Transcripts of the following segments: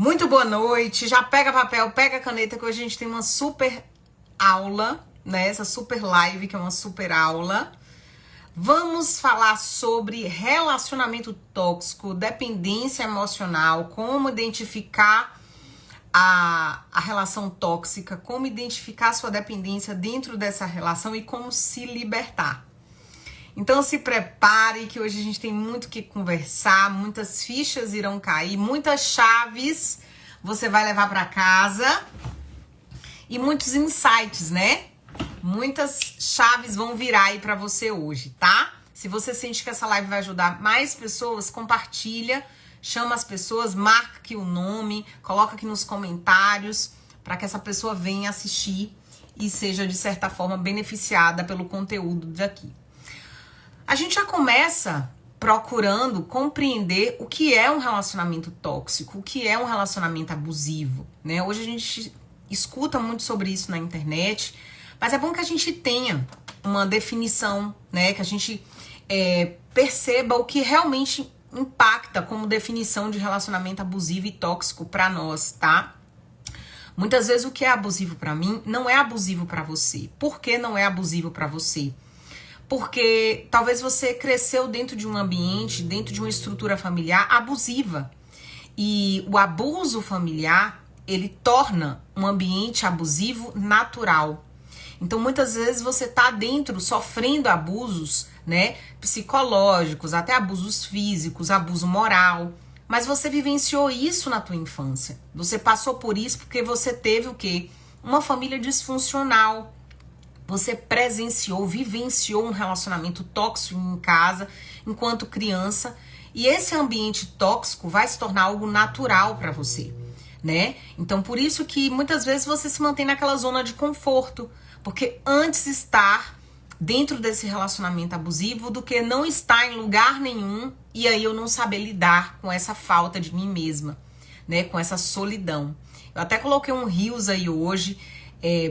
Muito boa noite, já pega papel, pega caneta, que hoje a gente tem uma super aula, né? Essa super live, que é uma super aula. Vamos falar sobre relacionamento tóxico, dependência emocional, como identificar a relação tóxica, como identificar a sua dependência dentro dessa relação e como se libertar. Então se prepare que hoje a gente tem muito o que conversar, muitas fichas irão cair, muitas chaves você vai levar para casa e muitos insights, né? Muitas chaves vão virar aí para você hoje, tá? Se você sente que essa live vai ajudar mais pessoas, compartilha, chama as pessoas, marca aqui o nome, coloca aqui nos comentários para que essa pessoa venha assistir e seja de certa forma beneficiada pelo conteúdo daqui. A gente já começa procurando compreender o que é um relacionamento tóxico, o que é um relacionamento abusivo, né? Hoje a gente escuta muito sobre isso na internet, mas é bom que a gente tenha uma definição, né? Que a gente perceba o que realmente impacta como definição de relacionamento abusivo e tóxico para nós, tá? Muitas vezes o que é abusivo para mim não é abusivo para você. Por que não é abusivo para você? Porque talvez você cresceu dentro de um ambiente, dentro de uma estrutura familiar abusiva. E o abuso familiar, ele torna um ambiente abusivo natural. Então, muitas vezes você tá dentro sofrendo abusos, né, psicológicos, até abusos físicos, abuso moral. Mas você vivenciou isso na tua infância. Você passou por isso porque você teve o quê? Uma família disfuncional. Você presenciou, vivenciou um relacionamento tóxico em casa enquanto criança e esse ambiente tóxico vai se tornar algo natural para você, né? Então, por isso que muitas vezes você se mantém naquela zona de conforto, porque antes estar dentro desse relacionamento abusivo do que não estar em lugar nenhum e aí eu não saber lidar com essa falta de mim mesma, né? Com essa solidão. Eu até coloquei um Reels aí hoje,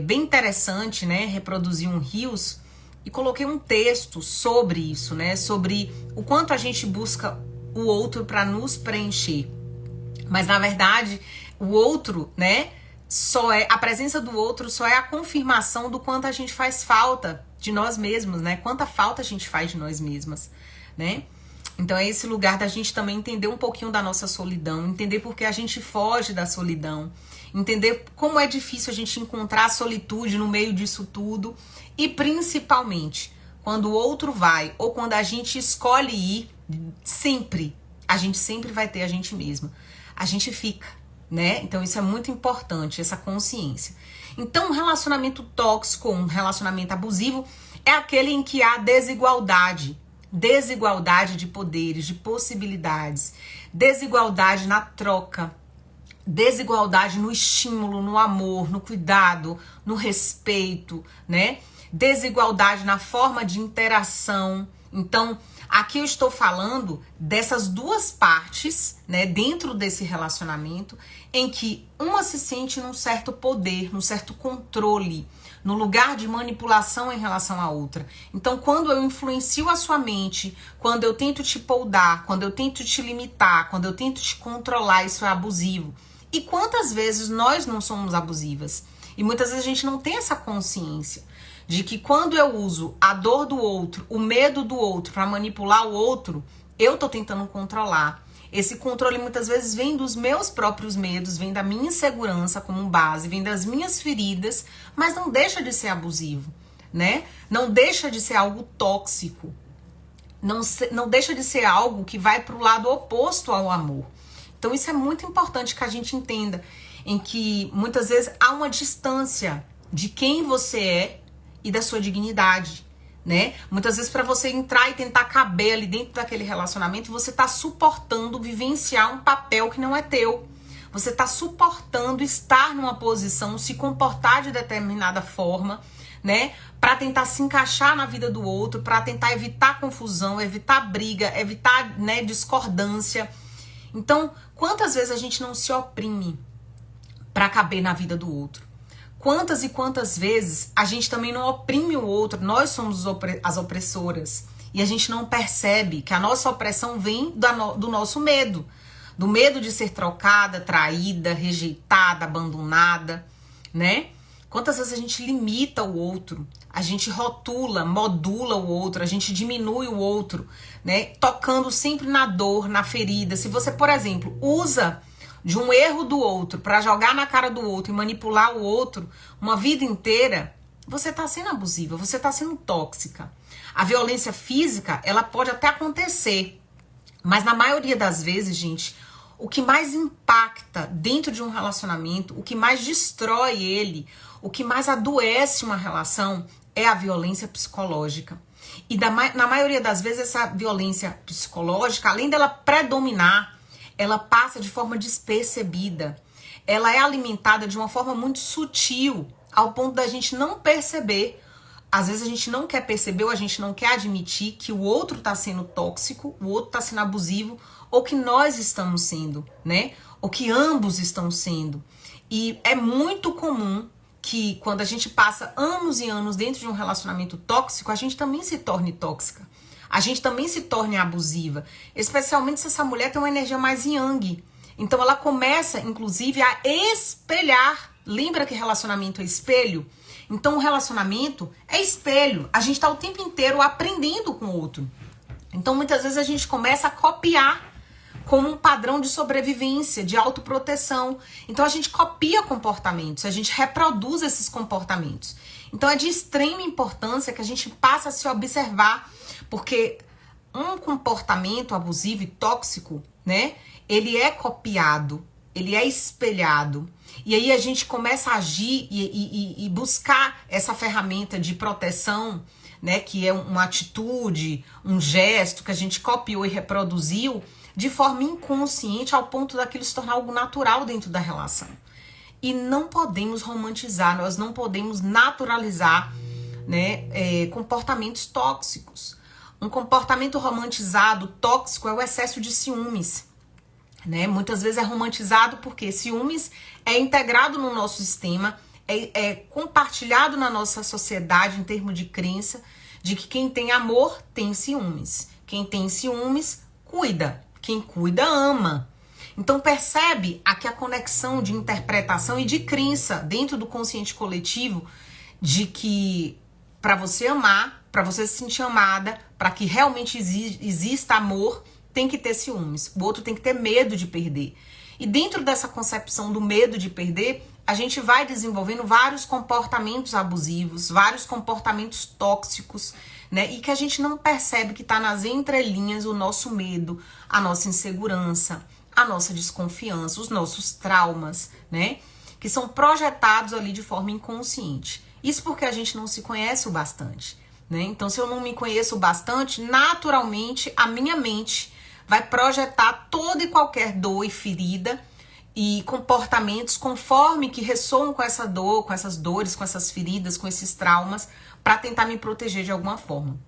bem interessante, né? Reproduzir um Reels e coloquei um texto sobre isso, né? Sobre o quanto a gente busca o outro para nos preencher. Mas na verdade, o outro, né? A presença do outro só é a confirmação do quanto a gente faz falta de nós mesmos, né? Quanta falta a gente faz de nós mesmas, né? Então é esse lugar da gente também entender um pouquinho da nossa solidão, entender por que a gente foge da solidão, entender como é difícil a gente encontrar a solitude no meio disso tudo e principalmente quando o outro vai ou quando a gente escolhe ir, a gente sempre vai ter a gente mesma. A gente fica, né? Então isso é muito importante, essa consciência. Então um relacionamento tóxico, um relacionamento abusivo é aquele em que há desigualdade de poderes, de possibilidades, desigualdade na troca, desigualdade no estímulo, no amor, no cuidado, no respeito, né? Desigualdade na forma de interação. Então, aqui eu estou falando dessas duas partes, né, dentro desse relacionamento, em que uma se sente num certo poder, num certo controle, no lugar de manipulação em relação à outra. Então, quando eu influencio a sua mente, quando eu tento te poldar, quando eu tento te limitar, quando eu tento te controlar, isso é abusivo. E quantas vezes nós não somos abusivas? E muitas vezes a gente não tem essa consciência de que quando eu uso a dor do outro, o medo do outro para manipular o outro, eu tô tentando controlar. Esse controle muitas vezes vem dos meus próprios medos, vem da minha insegurança como base, vem das minhas feridas, mas não deixa de ser abusivo, né? Não deixa de ser algo tóxico. Não deixa de ser algo que vai para o lado oposto ao amor. Então isso é muito importante que a gente entenda, em que muitas vezes há uma distância de quem você é e da sua dignidade, né? Muitas vezes para você entrar e tentar caber ali dentro daquele relacionamento, você tá suportando vivenciar um papel que não é teu. Você tá suportando estar numa posição, se comportar de determinada forma, né? Para tentar se encaixar na vida do outro, para tentar evitar confusão, evitar briga, evitar, né, discordância. Então, quantas vezes a gente não se oprime para caber na vida do outro? Quantas e quantas vezes a gente também não oprime o outro, nós somos as opressoras. E a gente não percebe que a nossa opressão vem do nosso medo, do medo de ser trocada, traída, rejeitada, abandonada, né? Quantas vezes a gente limita o outro, a gente rotula, modula o outro, a gente diminui o outro, né? Tocando sempre na dor, na ferida. Se você, por exemplo, usa de um erro do outro para jogar na cara do outro e manipular o outro uma vida inteira, você tá sendo abusiva, você tá sendo tóxica. A violência física, ela pode até acontecer, mas na maioria das vezes, gente, o que mais impacta dentro de um relacionamento, o que mais destrói ele, o que mais adoece uma relação é a violência psicológica. E na maioria das vezes essa violência psicológica, além dela predominar, ela passa de forma despercebida. Ela é alimentada de uma forma muito sutil, ao ponto da gente não perceber. Às vezes a gente não quer perceber ou a gente não quer admitir que o outro está sendo tóxico, o outro está sendo abusivo, ou que nós estamos sendo, né? Ou que ambos estão sendo. E é muito comum que quando a gente passa anos e anos dentro de um relacionamento tóxico, a gente também se torne tóxica. A gente também se torne abusiva. Especialmente se essa mulher tem uma energia mais yang. Então ela começa, inclusive, a espelhar. Lembra que relacionamento é espelho? Então o relacionamento é espelho. A gente está o tempo inteiro aprendendo com o outro. Então muitas vezes a gente começa a copiar como um padrão de sobrevivência, de autoproteção. Então a gente copia comportamentos, a gente reproduz esses comportamentos. Então é de extrema importância que a gente passe a se observar, porque um comportamento abusivo e tóxico, né, ele é copiado, ele é espelhado. E aí a gente começa a agir e buscar essa ferramenta de proteção, né, que é uma atitude, um gesto que a gente copiou e reproduziu de forma inconsciente ao ponto daquilo se tornar algo natural dentro da relação. E não podemos romantizar, nós não podemos naturalizar, né, comportamentos tóxicos. Um comportamento romantizado, tóxico, é o excesso de ciúmes. Né? Muitas vezes é romantizado porque ciúmes é integrado no nosso sistema, é compartilhado na nossa sociedade em termos de crença, de que quem tem amor tem ciúmes. Quem tem ciúmes, cuida. Quem cuida, ama. Então percebe aqui a conexão de interpretação e de crença dentro do consciente coletivo de que para você amar, para você se sentir amada, para que realmente exista amor, tem que ter ciúmes. O outro tem que ter medo de perder. E dentro dessa concepção do medo de perder, a gente vai desenvolvendo vários comportamentos abusivos, vários comportamentos tóxicos, né? E que a gente não percebe que está nas entrelinhas o nosso medo, a nossa insegurança, a nossa desconfiança, os nossos traumas, né? Que são projetados ali de forma inconsciente. Isso porque a gente não se conhece o bastante, né? Então, se eu não me conheço o bastante, naturalmente a minha mente vai projetar toda e qualquer dor e ferida e comportamentos conforme que ressoam com essa dor, com essas dores, com essas feridas, com esses traumas, para tentar me proteger de alguma forma.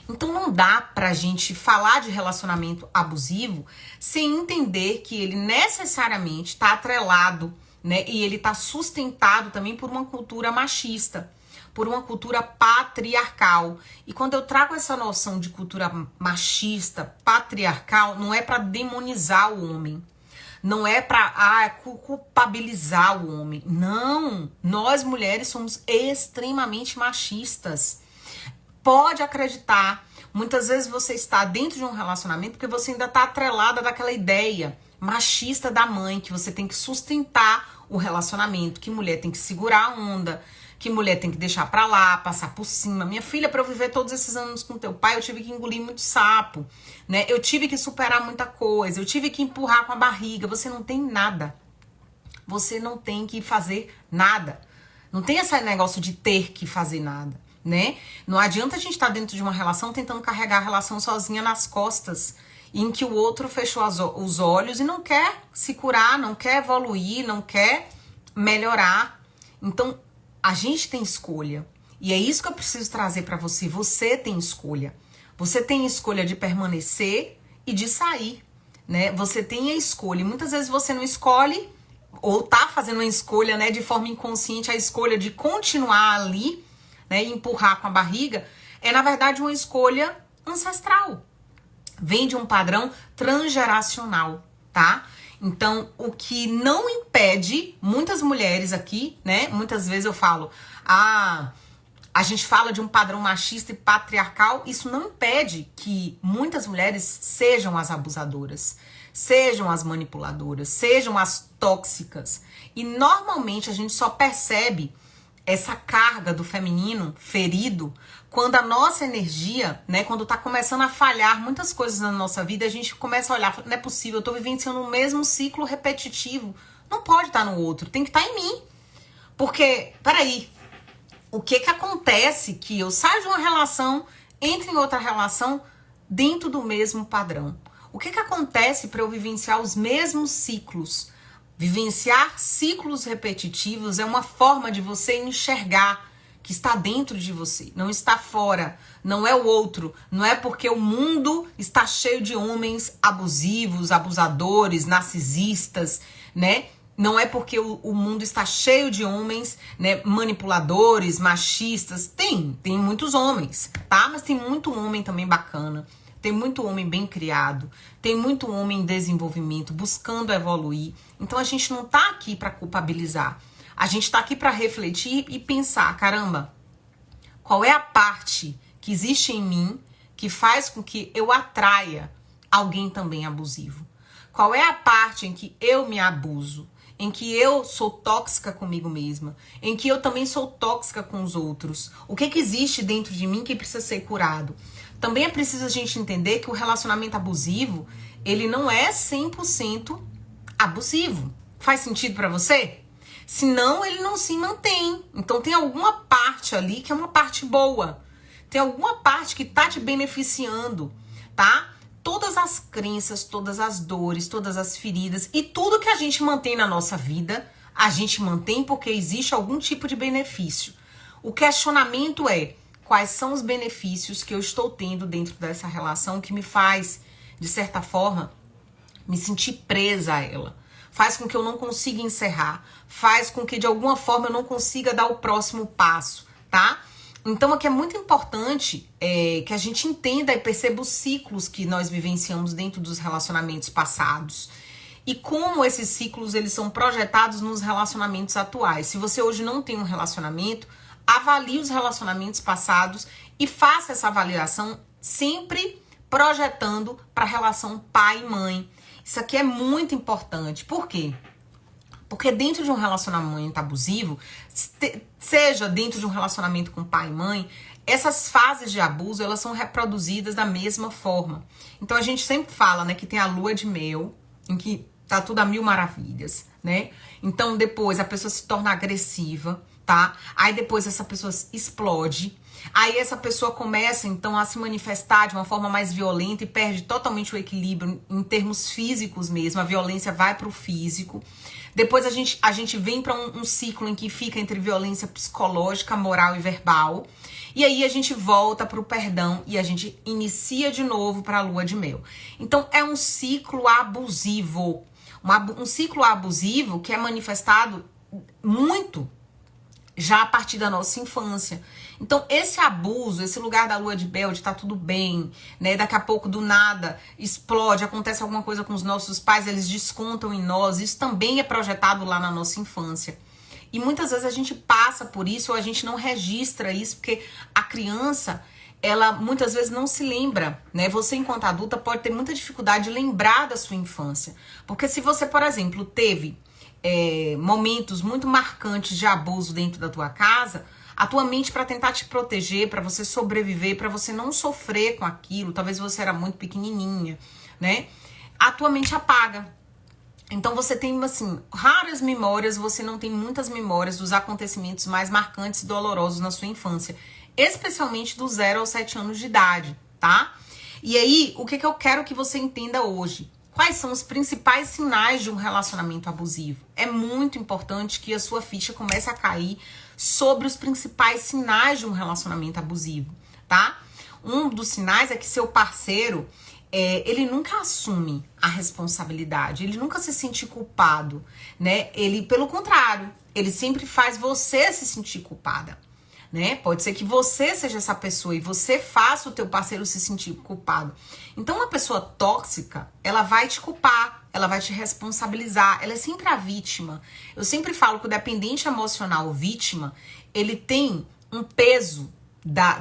Então não dá pra gente falar de relacionamento abusivo sem entender que ele necessariamente está atrelado, né? E ele está sustentado também por uma cultura machista, por uma cultura patriarcal. E quando eu trago essa noção de cultura machista, patriarcal, não é para demonizar o homem. Não é para culpabilizar o homem. Não, nós mulheres somos extremamente machistas. Pode acreditar, muitas vezes você está dentro de um relacionamento porque você ainda está atrelada daquela ideia machista da mãe, que você tem que sustentar o relacionamento, que mulher tem que segurar a onda, que mulher tem que deixar pra lá, passar por cima. Minha filha, pra eu viver todos esses anos com teu pai, eu tive que engolir muito sapo, né? Eu tive que superar muita coisa, eu tive que empurrar com a barriga. Você não tem nada. Você não tem que fazer nada. Não tem esse negócio de ter que fazer nada, né? Não adianta a gente estar dentro de uma relação tentando carregar a relação sozinha nas costas, em que o outro fechou os olhos e não quer se curar, não quer evoluir, não quer melhorar. Então, a gente tem escolha. E é isso que eu preciso trazer pra você. Você tem escolha. Você tem escolha de permanecer e de sair, né? Você tem a escolha. E muitas vezes você não escolhe, ou tá fazendo uma escolha, né, de forma inconsciente, a escolha de continuar ali, né, e empurrar com a barriga, é na verdade uma escolha ancestral. Vem de um padrão transgeracional, tá? Então, o que não impede muitas mulheres aqui, né? Muitas vezes eu falo, a gente fala de um padrão machista e patriarcal, isso não impede que muitas mulheres sejam as abusadoras, sejam as manipuladoras, sejam as tóxicas. E normalmente a gente só percebe essa carga do feminino ferido quando a nossa energia, né, quando tá começando a falhar muitas coisas na nossa vida, a gente começa a olhar, não é possível, eu tô vivenciando o mesmo ciclo repetitivo. Não pode estar no outro, tem que estar em mim. Porque, peraí, o que acontece que eu saio de uma relação, entro em outra relação dentro do mesmo padrão? O que acontece para eu vivenciar os mesmos ciclos? Vivenciar ciclos repetitivos é uma forma de você enxergar que está dentro de você, não está fora, não é o outro, não é porque o mundo está cheio de homens abusivos, abusadores, narcisistas, né? Não é porque o mundo está cheio de homens, né, manipuladores, machistas. Tem muitos homens, tá? Mas tem muito homem também bacana. Tem muito homem bem criado. Tem muito homem em desenvolvimento, buscando evoluir. Então a gente não tá aqui para culpabilizar. A gente tá aqui para refletir e pensar, caramba, qual é a parte que existe em mim que faz com que eu atraia alguém também abusivo? Qual é a parte em que eu me abuso? Em que eu sou tóxica comigo mesma, em que eu também sou tóxica com os outros. O que existe dentro de mim que precisa ser curado? Também é preciso a gente entender que o relacionamento abusivo, ele não é 100% abusivo. Faz sentido pra você? Senão ele não se mantém. Então tem alguma parte ali que é uma parte boa. Tem alguma parte que tá te beneficiando, tá? Todas as crenças, todas as dores, todas as feridas e tudo que a gente mantém na nossa vida, a gente mantém porque existe algum tipo de benefício. O questionamento é, quais são os benefícios que eu estou tendo dentro dessa relação que me faz, de certa forma, me sentir presa a ela? Faz com que eu não consiga encerrar, faz com que de alguma forma eu não consiga dar o próximo passo, tá? Então aqui é muito importante que a gente entenda e perceba os ciclos que nós vivenciamos dentro dos relacionamentos passados. E como esses ciclos eles são projetados nos relacionamentos atuais. Se você hoje não tem um relacionamento, avalie os relacionamentos passados e faça essa avaliação sempre projetando para a relação pai e mãe. Isso aqui é muito importante. Por quê? Porque dentro de um relacionamento abusivo, seja dentro de um relacionamento com pai e mãe, essas fases de abuso, elas são reproduzidas da mesma forma. Então a gente sempre fala, né, que tem a lua de mel, em que tá tudo a mil maravilhas, né? Então depois a pessoa se torna agressiva, tá? Aí depois essa pessoa explode. Aí essa pessoa começa, então, a se manifestar de uma forma mais violenta e perde totalmente o equilíbrio em termos físicos mesmo. A violência vai pro físico. Depois a gente vem para um ciclo em que fica entre violência psicológica, moral e verbal. E aí a gente volta pro perdão e a gente inicia de novo para a lua de mel. Então é um ciclo abusivo. Um ciclo abusivo que é manifestado muito já a partir da nossa infância. Então, esse abuso, esse lugar da lua de mel, de tá tudo bem, né? Daqui a pouco, do nada, explode, acontece alguma coisa com os nossos pais, eles descontam em nós. Isso também é projetado lá na nossa infância. E muitas vezes a gente passa por isso ou a gente não registra isso, porque a criança, ela muitas vezes não se lembra, né? Você, enquanto adulta, pode ter muita dificuldade de lembrar da sua infância. Porque se você, por exemplo, teve momentos muito marcantes de abuso dentro da tua casa, a tua mente, para tentar te proteger, para você sobreviver, para você não sofrer com aquilo, talvez você era muito pequenininha, né? A tua mente apaga. Então você tem, assim, raras memórias, você não tem muitas memórias dos acontecimentos mais marcantes e dolorosos na sua infância, especialmente do 0 aos 7 anos de idade, tá? E aí, o que eu quero que você entenda hoje? Quais são os principais sinais de um relacionamento abusivo? É muito importante que a sua ficha comece a cair sobre os principais sinais de um relacionamento abusivo, tá? Um dos sinais é que seu parceiro, ele nunca assume a responsabilidade, ele nunca se sente culpado, né? Ele, pelo contrário, ele sempre faz você se sentir culpada. né? Pode ser que você seja essa pessoa e você faça o teu parceiro se sentir culpado. Então, uma pessoa tóxica, ela vai te culpar, ela vai te responsabilizar, ela é sempre a vítima. Eu sempre falo que o dependente emocional vítima, ele tem um peso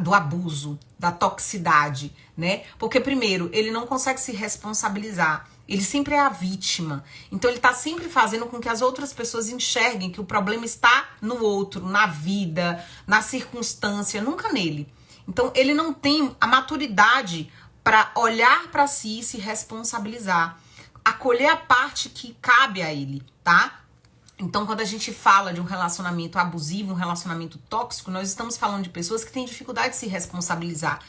do abuso, da toxicidade, né? Porque, primeiro, ele não consegue se responsabilizar. Ele sempre é a vítima. Então, ele tá sempre fazendo com que as outras pessoas enxerguem que o problema está no outro, na vida, na circunstância, nunca nele. Então, ele não tem a maturidade para olhar para si e se responsabilizar. Acolher a parte que cabe a ele, tá? Então, quando a gente fala de um relacionamento abusivo, um relacionamento tóxico, nós estamos falando de pessoas que têm dificuldade de se responsabilizar.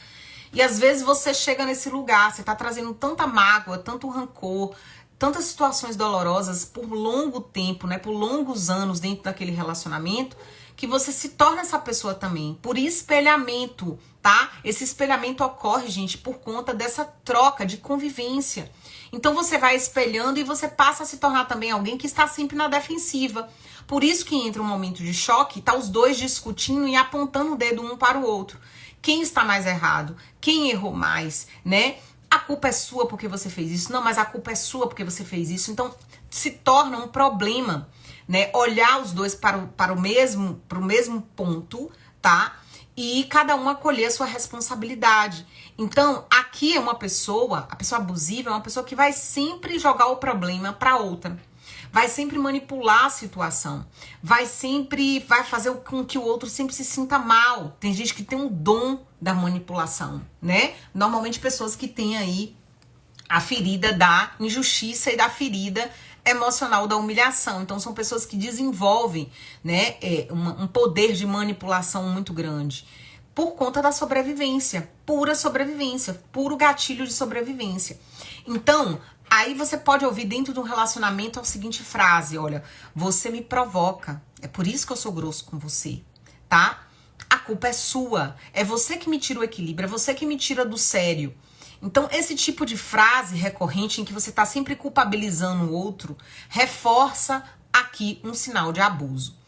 E às vezes você chega nesse lugar, você tá trazendo tanta mágoa, tanto rancor, tantas situações dolorosas por longo tempo, né? Por longos anos dentro daquele relacionamento, que você se torna essa pessoa também, por espelhamento, tá? Esse espelhamento ocorre, gente, por conta dessa troca de convivência. Então você vai espelhando e você passa a se tornar também alguém que está sempre na defensiva. Por isso que entra um momento de choque, tá os dois discutindo e apontando o dedo um para o outro. Quem está mais errado? Quem errou mais, né? A culpa é sua porque você fez isso. Não, mas a culpa é sua porque você fez isso. Então se torna um problema, né? Olhar os dois para o mesmo ponto, tá? E cada um acolher a sua responsabilidade. Então, aqui é uma pessoa, a pessoa abusiva é uma pessoa que vai sempre jogar o problema para outra. Vai sempre manipular a situação. Vai fazer com que o outro sempre se sinta mal. Tem gente que tem um dom da manipulação, né? Normalmente pessoas que têm aí a ferida da injustiça e da ferida emocional da humilhação. Então são pessoas que desenvolvem, né, um poder de manipulação muito grande por conta da sobrevivência, puro gatilho de sobrevivência. Então, aí você pode ouvir dentro de um relacionamento a seguinte frase, olha, você me provoca, é por isso que eu sou grosso com você, tá? A culpa é sua, é você que me tira o equilíbrio, é você que me tira do sério. Então, esse tipo de frase recorrente em que você está sempre culpabilizando o outro, reforça aqui um sinal de abuso.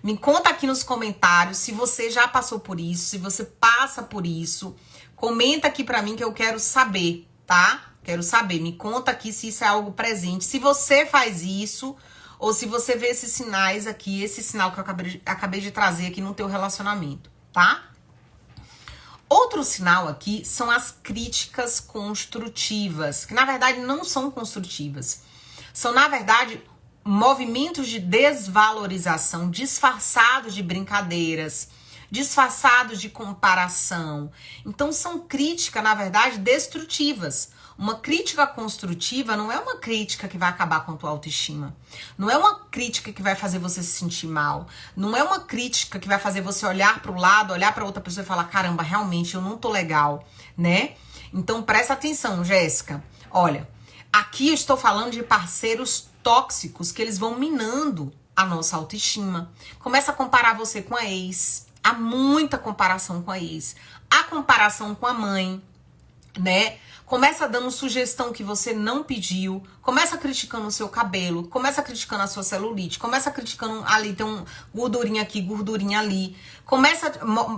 Me conta aqui nos comentários se você já passou por isso, se você passa por isso. Comenta aqui pra mim que eu quero saber, tá? Quero saber, me conta aqui se isso é algo presente. Se você faz isso, ou se você vê esses sinais aqui, esse sinal que eu acabei de trazer aqui no teu relacionamento, tá? Outro sinal aqui são as críticas construtivas, que na verdade não são construtivas. São, na verdade, movimentos de desvalorização disfarçados de brincadeiras, disfarçados de comparação. Então são críticas, na verdade, destrutivas. Uma crítica construtiva não é uma crítica que vai acabar com a tua autoestima. Não é uma crítica que vai fazer você se sentir mal. Não é uma crítica que vai fazer você olhar para o lado, olhar para outra pessoa e falar, caramba, realmente eu não tô legal, né? Então presta atenção, Jéssica. Olha, aqui eu estou falando de parceiros tóxicos que eles vão minando a nossa autoestima. Começa a comparar você com a ex. Há muita comparação com a ex. Há comparação com a mãe, né? Começa dando sugestão que você não pediu. Começa criticando o seu cabelo. Começa criticando a sua celulite. Começa criticando ali, tem um gordurinha aqui, gordurinha ali. Começa,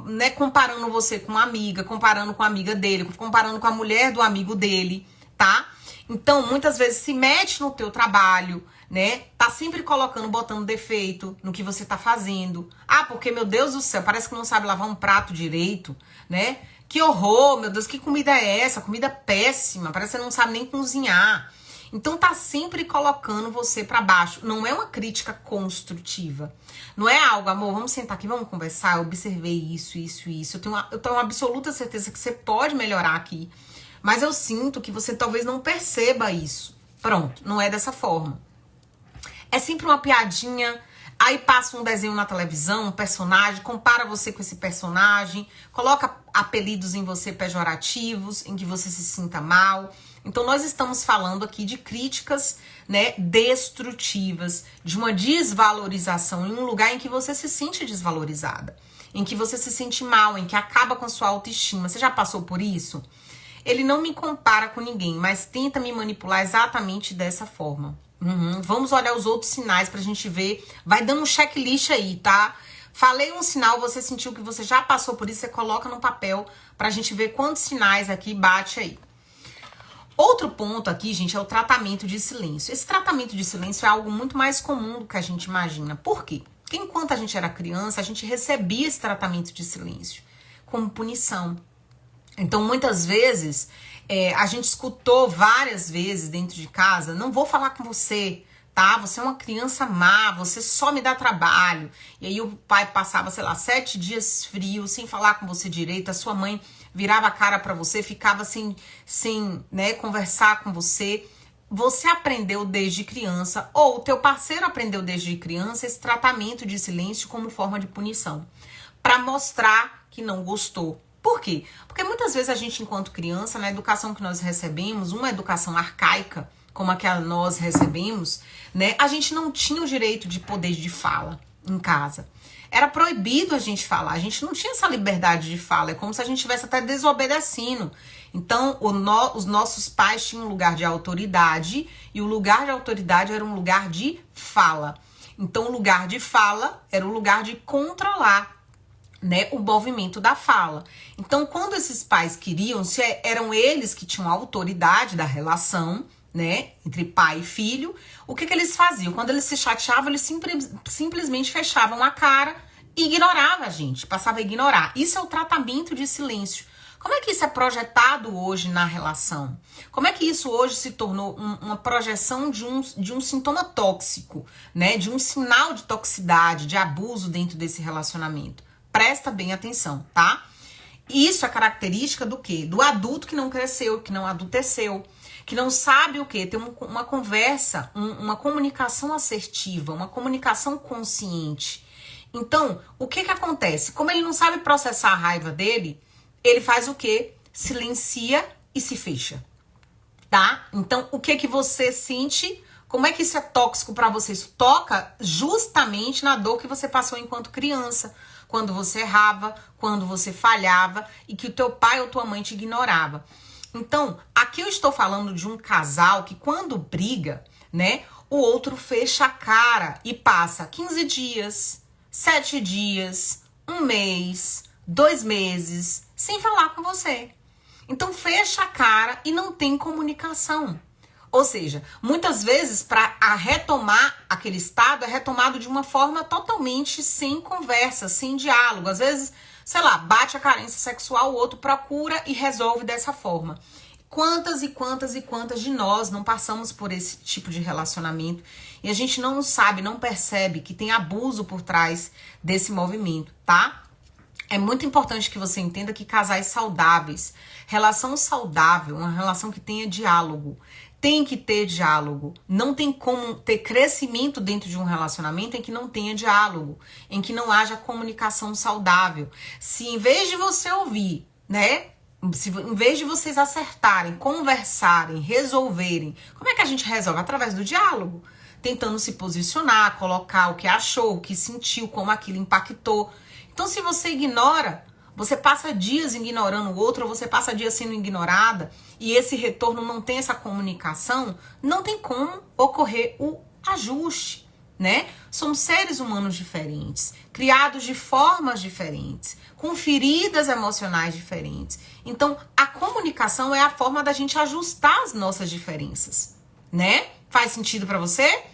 né, comparando você com uma amiga, comparando com a amiga dele, comparando com a mulher do amigo dele, tá? Então, muitas vezes se mete no teu trabalho, né? Tá sempre botando defeito no que você tá fazendo. Ah, porque, meu Deus do céu, parece que não sabe lavar um prato direito, né? Que horror, meu Deus, que comida é essa? Comida péssima, parece que você não sabe nem cozinhar. Então tá sempre colocando você pra baixo. Não é uma crítica construtiva. Não é algo, amor, vamos sentar aqui, vamos conversar, eu observei isso. Eu tenho uma absoluta certeza que você pode melhorar aqui. Mas eu sinto que você talvez não perceba isso. Pronto, não é dessa forma. É sempre uma piadinha, aí passa um desenho na televisão, um personagem, compara você com esse personagem, coloca apelidos em você pejorativos, em que você se sinta mal. Então nós estamos falando aqui de críticas, né, destrutivas, de uma desvalorização em um lugar em que você se sente desvalorizada, em que você se sente mal, em que acaba com a sua autoestima. Você já passou por isso? Ele não me compara com ninguém, mas tenta me manipular exatamente dessa forma. Vamos olhar os outros sinais pra gente ver. Vai dando um checklist aí, tá? Falei um sinal, você sentiu que você já passou por isso, você coloca no papel pra gente ver quantos sinais aqui bate aí. Outro ponto aqui, gente, é o tratamento de silêncio. Esse tratamento de silêncio é algo muito mais comum do que a gente imagina. Por quê? Porque enquanto a gente era criança, a gente recebia esse tratamento de silêncio como punição. Então, muitas vezes, a gente escutou várias vezes dentro de casa, não vou falar com você, tá? Você é uma criança má, você só me dá trabalho. E aí o pai passava, sei lá, 7 dias frio, sem falar com você direito, a sua mãe virava a cara pra você, ficava sem né, conversar com você. Você aprendeu desde criança, ou o teu parceiro aprendeu desde criança, esse tratamento de silêncio como forma de punição, pra mostrar que não gostou. Por quê? Porque muitas vezes a gente, enquanto criança, na educação que nós recebemos, uma educação arcaica, como a que nós recebemos, né? A gente não tinha o direito de poder de fala em casa. Era proibido a gente falar, a gente não tinha essa liberdade de fala, é como se a gente estivesse até desobedecendo. Então, os nossos pais tinham um lugar de autoridade, e o lugar de autoridade era um lugar de fala. Então, o lugar de fala era o lugar de controlar, né, o movimento da fala. Então, quando esses pais queriam, se eram eles que tinham a autoridade da relação, né, entre pai e filho, o que eles faziam? Quando eles se chateavam, eles simplesmente fechavam a cara e ignoravam a gente, passava a ignorar. Isso é o tratamento de silêncio. Como é que isso é projetado hoje na relação? Como é que isso hoje se tornou uma projeção de um sintoma tóxico, né, de um sinal de toxicidade, de abuso dentro desse relacionamento? Presta bem atenção, tá? Isso é característica do quê? Do adulto que não cresceu, que não adulteceu, que não sabe o quê? Ter uma conversa, uma comunicação assertiva, uma comunicação consciente. Então, o que acontece? Como ele não sabe processar a raiva dele, ele faz o quê? Silencia e se fecha, tá? Então, o que você sente? Como é que isso é tóxico pra você? Isso toca justamente na dor que você passou enquanto criança, quando você errava, quando você falhava e que o teu pai ou tua mãe te ignorava. Então, aqui eu estou falando de um casal que quando briga, né, o outro fecha a cara e passa 15 dias, 7 dias, 1 mês, 2 meses, sem falar com você. Então, fecha a cara e não tem comunicação. Ou seja, muitas vezes, para retomar aquele estado, é retomado de uma forma totalmente sem conversa, sem diálogo. Às vezes, sei lá, bate a carência sexual, o outro procura e resolve dessa forma. Quantas e quantas e quantas de nós não passamos por esse tipo de relacionamento e a gente não sabe, não percebe que tem abuso por trás desse movimento, tá? É muito importante que você entenda que casais saudáveis, relação saudável, uma relação que tenha diálogo, tem que ter diálogo. Não tem como ter crescimento dentro de um relacionamento em que não tenha diálogo, em que não haja comunicação saudável. Se em vez de você ouvir, né? Em vez de vocês acertarem, conversarem, resolverem, como é que a gente resolve? Através do diálogo. Tentando se posicionar, colocar o que achou, o que sentiu, como aquilo impactou. Então, se você ignora, você passa dias ignorando o outro, ou você passa dias sendo ignorada, e esse retorno não tem essa comunicação, não tem como ocorrer o ajuste, né? Somos seres humanos diferentes, criados de formas diferentes, com feridas emocionais diferentes. Então, a comunicação é a forma da gente ajustar as nossas diferenças, né? Faz sentido pra você?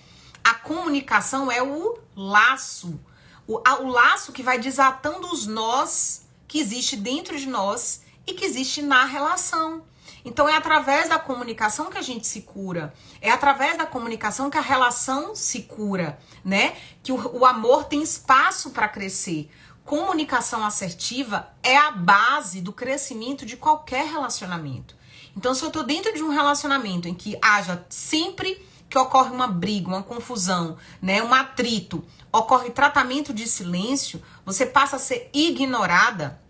A comunicação é o laço, o laço que vai desatando os nós que existe dentro de nós e que existe na relação. Então é através da comunicação que a gente se cura, é através da comunicação que a relação se cura, né? Que o amor tem espaço para crescer. Comunicação assertiva é a base do crescimento de qualquer relacionamento. Então, se eu tô dentro de um relacionamento em que haja sempre que ocorre uma briga, uma confusão, né, um atrito, ocorre tratamento de silêncio, você passa a ser ignorada,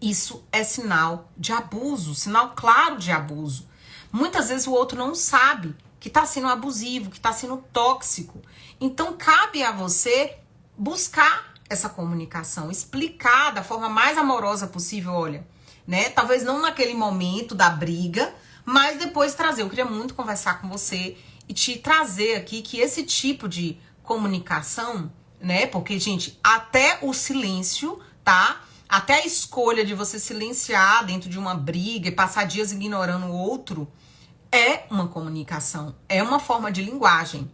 isso é sinal de abuso, sinal claro de abuso. Muitas vezes o outro não sabe que tá sendo abusivo, que tá sendo tóxico. Então, cabe a você buscar essa comunicação, explicar da forma mais amorosa possível, olha, né? Talvez não naquele momento da briga, mas depois trazer. Eu queria muito conversar com você e te trazer aqui que esse tipo de comunicação né? Porque, gente, até o silêncio, tá? Até a escolha de você silenciar dentro de uma briga e passar dias ignorando o outro é uma comunicação, é uma forma de linguagem.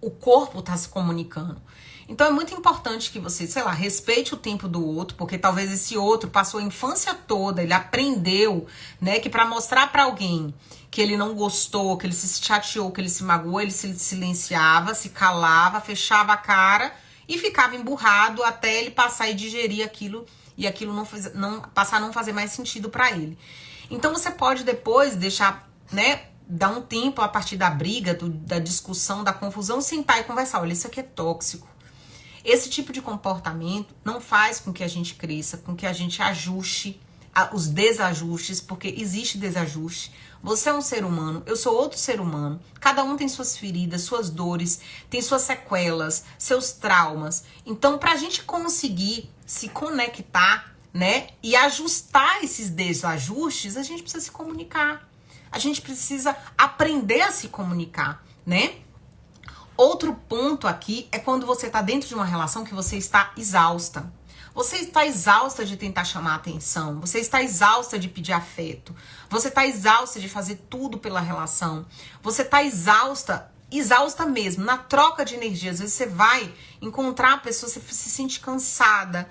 O corpo tá se comunicando. Então é muito importante que você, sei lá, respeite o tempo do outro, porque talvez esse outro passou a infância toda, ele aprendeu, né, que pra mostrar pra alguém que ele não gostou, que ele se chateou, que ele se magoou, ele se silenciava, se calava, fechava a cara e ficava emburrado até ele passar e digerir aquilo e aquilo passar a não fazer mais sentido pra ele. Então você pode depois deixar, né, dar um tempo a partir da briga, da discussão, da confusão, sentar e conversar. Olha, isso aqui é tóxico. Esse tipo de comportamento não faz com que a gente cresça, com que a gente ajuste os desajustes, porque existe desajuste. Você é um ser humano, eu sou outro ser humano. Cada um tem suas feridas, suas dores, tem suas sequelas, seus traumas. Então, pra gente conseguir se conectar, né, e ajustar esses desajustes, a gente precisa se comunicar. A gente precisa aprender a se comunicar, né? Outro ponto aqui é quando você tá dentro de uma relação que você está exausta. Você está exausta de tentar chamar atenção. Você está exausta de pedir afeto. Você está exausta de fazer tudo pela relação. Você está exausta mesmo, na troca de energia. Às vezes você vai encontrar a pessoa, você se sente cansada.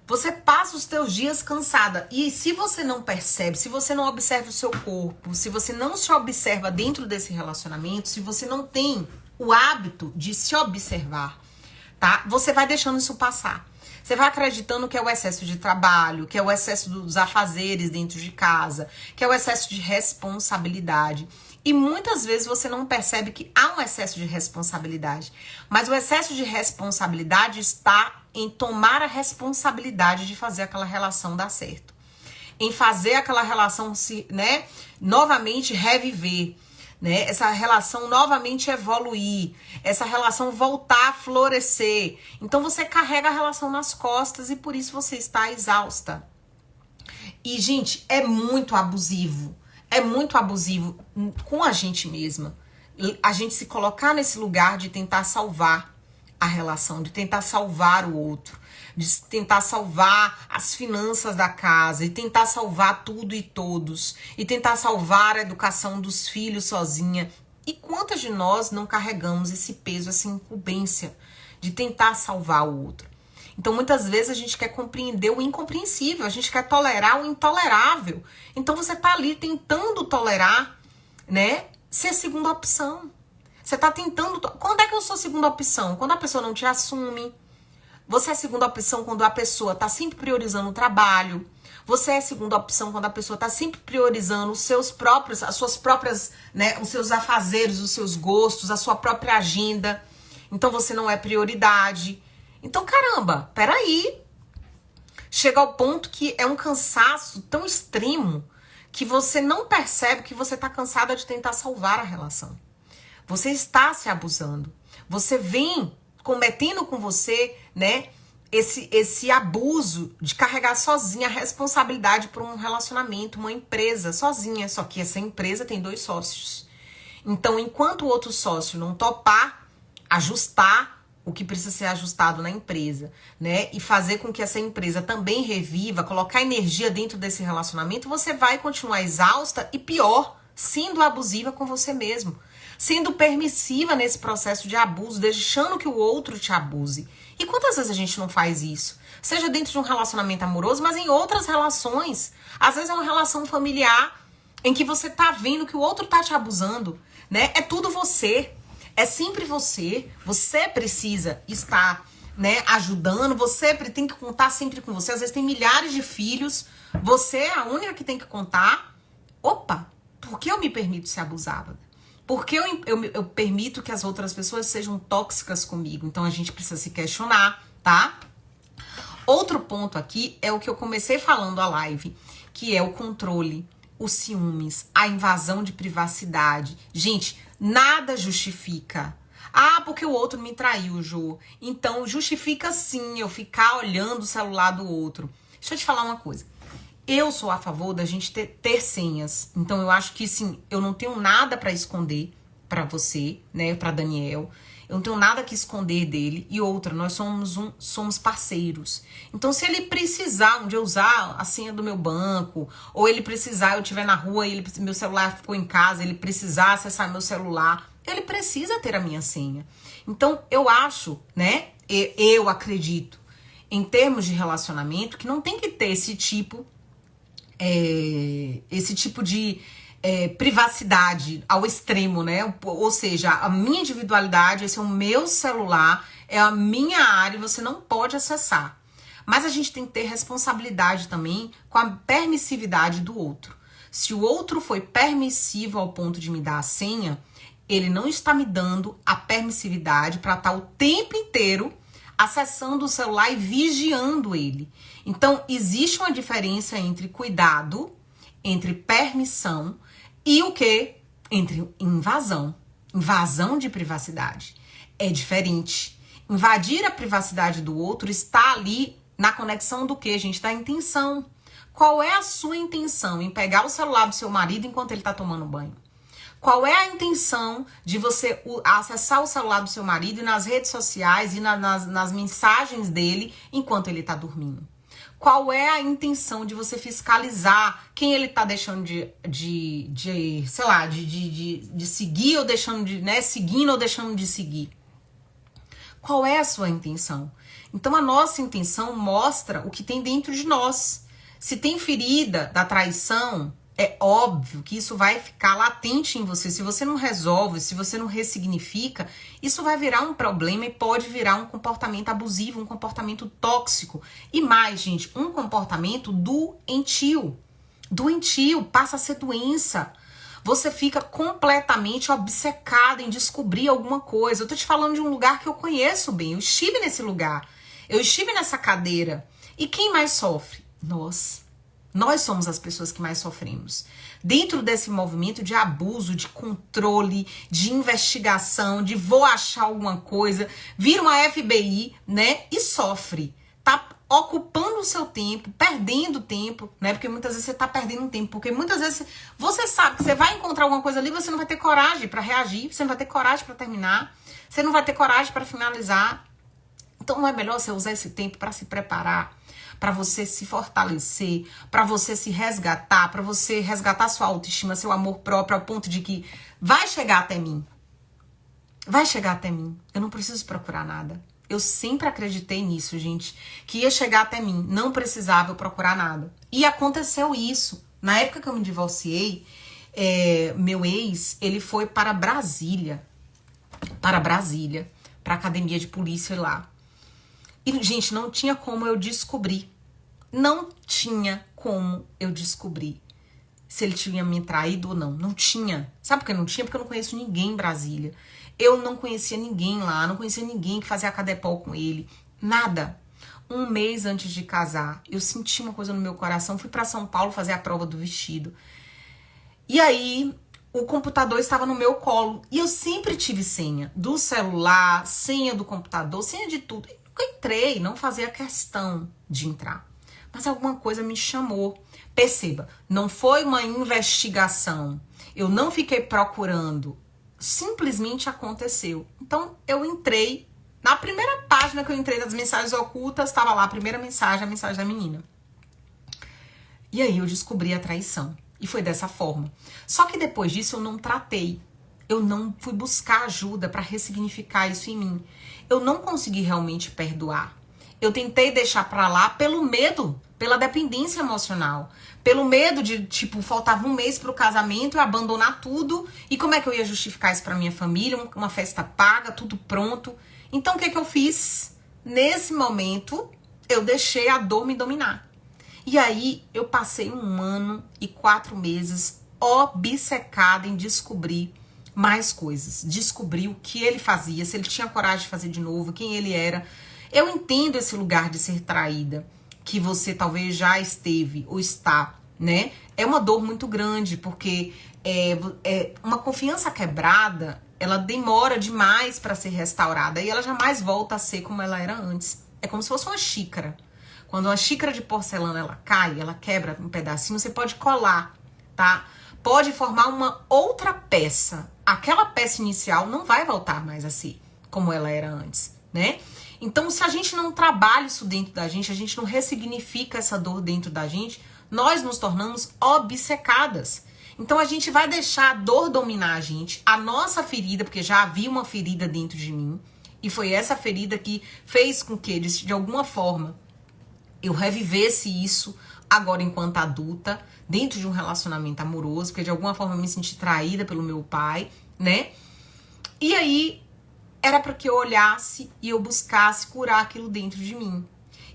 Você passa os teus dias cansada. E se você não percebe, se você não observa o seu corpo, se você não se observa dentro desse relacionamento, se você não tem o hábito de se observar, tá? Você vai deixando isso passar. Você vai acreditando que é o excesso de trabalho, que é o excesso dos afazeres dentro de casa, que é o excesso de responsabilidade. E muitas vezes você não percebe que há um excesso de responsabilidade. Mas o excesso de responsabilidade está em tomar a responsabilidade de fazer aquela relação dar certo. Em fazer aquela relação se, né, novamente reviver. Né? Essa relação novamente evoluir, essa relação voltar a florescer. Então você carrega a relação nas costas e por isso você está exausta. E, gente, é muito abusivo com a gente mesma. A gente se colocar nesse lugar de tentar salvar a relação, de tentar salvar o outro, de tentar salvar as finanças da casa, e tentar salvar tudo e todos, e tentar salvar a educação dos filhos sozinha. E quantas de nós não carregamos esse peso, essa incumbência de tentar salvar o outro? Então, muitas vezes a gente quer compreender o incompreensível, a gente quer tolerar o intolerável. Então, você tá ali tentando tolerar, né, ser segunda opção. Você tá tentando... Quando é que eu sou segunda opção? Quando a pessoa não te assume. Você é segunda opção quando a pessoa tá sempre priorizando o trabalho. Você é segunda opção quando a pessoa tá sempre priorizando as suas próprias, né, os seus afazeres, os seus gostos, a sua própria agenda. Então você não é prioridade. Então, caramba, peraí. Chega ao ponto que é um cansaço tão extremo que você não percebe que você tá cansada de tentar salvar a relação. Você está se abusando. Você vem cometendo com você, né, esse abuso de carregar sozinha a responsabilidade por um relacionamento, uma empresa sozinha. Só que essa empresa tem 2 sócios. Então, enquanto o outro sócio não topar, ajustar o que precisa ser ajustado na empresa, né, e fazer com que essa empresa também reviva, colocar energia dentro desse relacionamento, você vai continuar exausta e pior, sendo abusiva com você mesmo. Sendo permissiva nesse processo de abuso, deixando que o outro te abuse. E quantas vezes a gente não faz isso? Seja dentro de um relacionamento amoroso, mas em outras relações. Às vezes é uma relação familiar em que você tá vendo que o outro tá te abusando, né? É tudo você. É sempre você. Você precisa estar, né, ajudando. Você tem que contar sempre com você. Às vezes tem milhares de filhos. Você é a única que tem que contar. Opa, por que eu me permito ser abusada? Porque eu permito que as outras pessoas sejam tóxicas comigo. Então a gente precisa se questionar, tá? Outro ponto aqui é o que eu comecei falando a live, que é o controle, os ciúmes, a invasão de privacidade. Gente, nada justifica. Ah, porque o outro me traiu, Jô. Então justifica sim eu ficar olhando o celular do outro. Deixa eu te falar uma coisa. Eu sou a favor da gente ter senhas. Então, eu acho que, sim, eu não tenho nada pra esconder pra você, né, pra Daniel. Eu não tenho nada que esconder dele. E outra, nós somos parceiros. Então, se ele precisar um dia usar a senha do meu banco, ou ele precisar, eu estiver na rua e meu celular ficou em casa, ele precisar acessar meu celular, ele precisa ter a minha senha. Então, eu acho, né? Eu acredito, em termos de relacionamento, que não tem que ter esse tipo de privacidade ao extremo, né? Ou seja, a minha individualidade, esse é o meu celular, é a minha área e você não pode acessar. Mas a gente tem que ter responsabilidade também com a permissividade do outro. Se o outro foi permissivo ao ponto de me dar a senha, ele não está me dando a permissividade para estar o tempo inteiro acessando o celular e vigiando ele. Então, existe uma diferença entre cuidado, entre permissão e o quê? Entre invasão. Invasão de privacidade. É diferente. Invadir a privacidade do outro está ali na conexão do quê, gente? Da intenção. Qual é a sua intenção em pegar o celular do seu marido enquanto ele está tomando banho? Qual é a intenção de você acessar o celular do seu marido e nas redes sociais e nas mensagens dele enquanto ele está dormindo? Qual é a intenção de você fiscalizar quem ele tá deixando de seguir ou deixando de, né, seguindo ou deixando de seguir? Qual é a sua intenção? Então a nossa intenção mostra o que tem dentro de nós. Se tem ferida da traição, é óbvio que isso vai ficar latente em você. Se você não resolve, se você não ressignifica, isso vai virar um problema e pode virar um comportamento abusivo, um comportamento tóxico. E mais, gente, um comportamento doentio. Doentio, passa a ser doença. Você fica completamente obcecado em descobrir alguma coisa. Eu tô te falando de um lugar que eu conheço bem. Eu estive nesse lugar. Eu estive nessa cadeira. E quem mais sofre? Nós. Nós somos as pessoas que mais sofremos. Dentro desse movimento de abuso, de controle, de investigação, de vou achar alguma coisa, vira uma FBI, né? E sofre. Tá ocupando o seu tempo, perdendo tempo, né? Porque muitas vezes você tá perdendo tempo. Porque muitas vezes você sabe que você vai encontrar alguma coisa ali, você não vai ter coragem para reagir, você não vai ter coragem para terminar, você não vai ter coragem para finalizar. Então não é melhor você usar esse tempo para se preparar, para você se fortalecer, para você se resgatar, para você resgatar sua autoestima, seu amor próprio, ao ponto de que vai chegar até mim. Vai chegar até mim. Eu não preciso procurar nada. Eu sempre acreditei nisso, gente, que ia chegar até mim. Não precisava eu procurar nada. E aconteceu isso. Na época que eu me divorciei, meu ex, ele foi para Brasília, para a academia de polícia lá. E, gente, não tinha como eu descobrir. Não tinha como eu descobrir se ele tinha me traído ou não. Não tinha. Sabe por que não tinha? Porque eu não conheço ninguém em Brasília. Eu não conhecia ninguém lá. Não conhecia ninguém que fazia cadepol com ele. Nada. Um mês antes de casar, eu senti uma coisa no meu coração. Fui pra São Paulo fazer a prova do vestido. E aí, o computador estava no meu colo. E eu sempre tive senha do celular, senha do computador, senha de tudo. Eu entrei, não fazia questão de entrar. Mas alguma coisa me chamou. Perceba, não foi uma investigação. Eu não fiquei procurando. Simplesmente aconteceu. Então, eu entrei. Na primeira página que eu entrei das mensagens ocultas, estava lá a primeira mensagem, a mensagem da menina. E aí eu descobri a traição. E foi dessa forma. Só que depois disso eu não tratei. Eu não fui buscar ajuda para ressignificar isso em mim. Eu não consegui realmente perdoar. Eu tentei deixar pra lá pelo medo, pela dependência emocional. Pelo medo de, tipo, faltava um mês pro casamento, eu abandonar tudo. E como é que eu ia justificar isso pra minha família? Uma festa paga, tudo pronto. Então, o que eu fiz? Nesse momento, eu deixei a dor me dominar. E aí, eu passei 1 ano e 4 meses obcecada em descobrir mais coisas. Descobrir o que ele fazia, se ele tinha coragem de fazer de novo, quem ele era. Eu entendo esse lugar de ser traída, que você talvez já esteve ou está, né? É uma dor muito grande, porque uma confiança quebrada, ela demora demais para ser restaurada e ela jamais volta a ser como ela era antes. É como se fosse uma xícara. Quando uma xícara de porcelana ela cai, ela quebra um pedacinho, você pode colar, tá? Pode formar uma outra peça. Aquela peça inicial não vai voltar mais a ser como ela era antes, né? Então, se a gente não trabalha isso dentro da gente, a gente não ressignifica essa dor dentro da gente, nós nos tornamos obcecadas. Então, a gente vai deixar a dor dominar a gente, a nossa ferida, porque já havia uma ferida dentro de mim, e foi essa ferida que fez com que eles, de alguma forma, eu revivesse isso agora enquanto adulta, dentro de um relacionamento amoroso, porque de alguma forma eu me senti traída pelo meu pai, né? E aí, era para que eu olhasse e eu buscasse curar aquilo dentro de mim.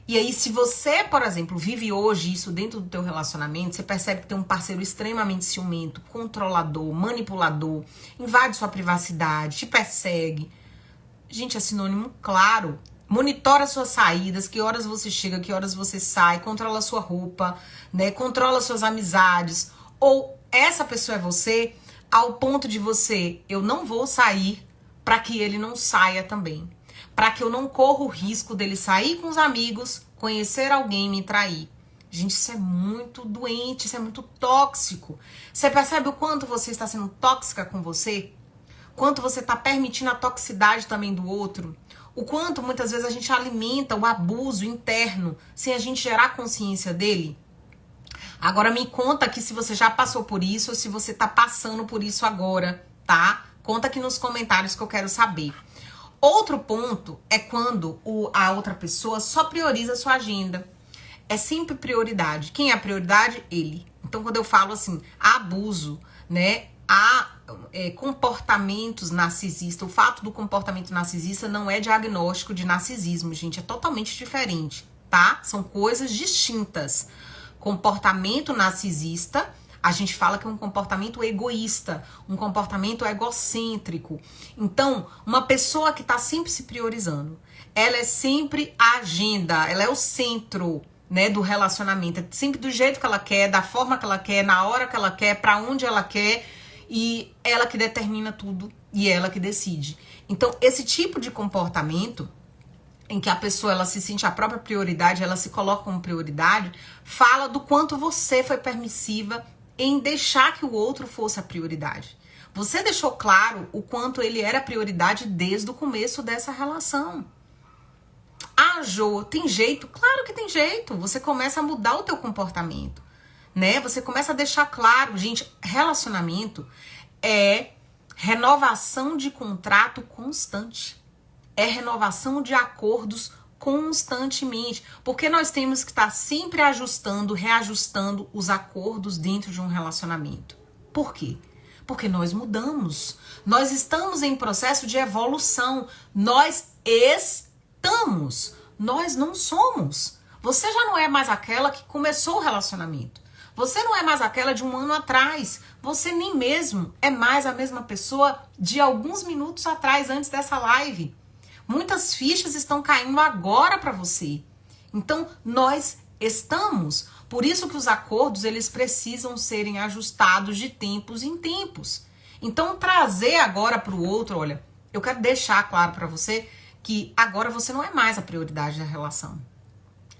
E aí, se você, por exemplo, vive hoje isso dentro do teu relacionamento, você percebe que tem um parceiro extremamente ciumento, controlador, manipulador, invade sua privacidade, te persegue. Gente, é sinônimo claro. Monitora suas saídas, que horas você chega, que horas você sai, controla sua roupa, né? Controla suas amizades. Ou essa pessoa é você, ao ponto de você, eu não vou sair para que ele não saia também. Para que eu não corra o risco dele sair com os amigos, conhecer alguém e me trair. Gente, isso é muito doente, isso é muito tóxico. Você percebe o quanto você está sendo tóxica com você? Quanto você está permitindo a toxicidade também do outro? O quanto muitas vezes a gente alimenta o abuso interno sem a gente gerar consciência dele? Agora me conta aqui se você já passou por isso ou se você tá passando por isso agora, tá? Conta aqui nos comentários que eu quero saber. Outro ponto é quando a outra pessoa só prioriza a sua agenda. É sempre prioridade. Quem é a prioridade? Ele. Então quando eu falo assim, abuso, né? Comportamentos narcisistas. O fato do comportamento narcisista não é diagnóstico de narcisismo, gente. É totalmente diferente, tá? São coisas distintas. Comportamento narcisista, a gente fala que é um comportamento egoísta, um comportamento egocêntrico. Então, uma pessoa que tá sempre se priorizando, ela é sempre a agenda, ela é o centro, né, do relacionamento. É sempre do jeito que ela quer, da forma que ela quer, na hora que ela quer, pra onde ela quer. E ela que determina tudo e ela que decide. Então, esse tipo de comportamento, em que a pessoa ela se sente a própria prioridade, ela se coloca como prioridade, fala do quanto você foi permissiva em deixar que o outro fosse a prioridade. Você deixou claro o quanto ele era prioridade desde o começo dessa relação. Ah, Jô, tem jeito? Claro que tem jeito. Você começa a mudar o teu comportamento, né? Você começa a deixar claro, gente, relacionamento é renovação de contrato constante. É renovação de acordos constantemente. Porque nós temos que estar sempre ajustando, reajustando os acordos dentro de um relacionamento. Por quê? Porque nós mudamos. Nós estamos em processo de evolução. Nós estamos. Nós não somos. Você já não é mais aquela que começou o relacionamento. Você não é mais aquela de um ano atrás. Você nem mesmo é mais a mesma pessoa de alguns minutos atrás, antes dessa live. Muitas fichas estão caindo agora para você. Então, nós estamos. Por isso que os acordos, eles precisam serem ajustados de tempos em tempos. Então, trazer agora para o outro, olha, eu quero deixar claro para você que agora você não é mais a prioridade da relação.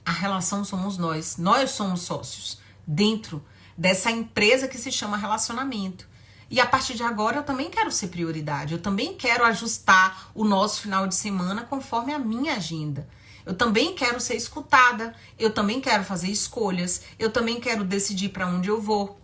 A relação somos nós. Nós somos sócios dentro dessa empresa que se chama relacionamento. E a partir de agora eu também quero ser prioridade. Eu também quero ajustar o nosso final de semana conforme a minha agenda. Eu também quero ser escutada. Eu também quero fazer escolhas. Eu também quero decidir para onde eu vou.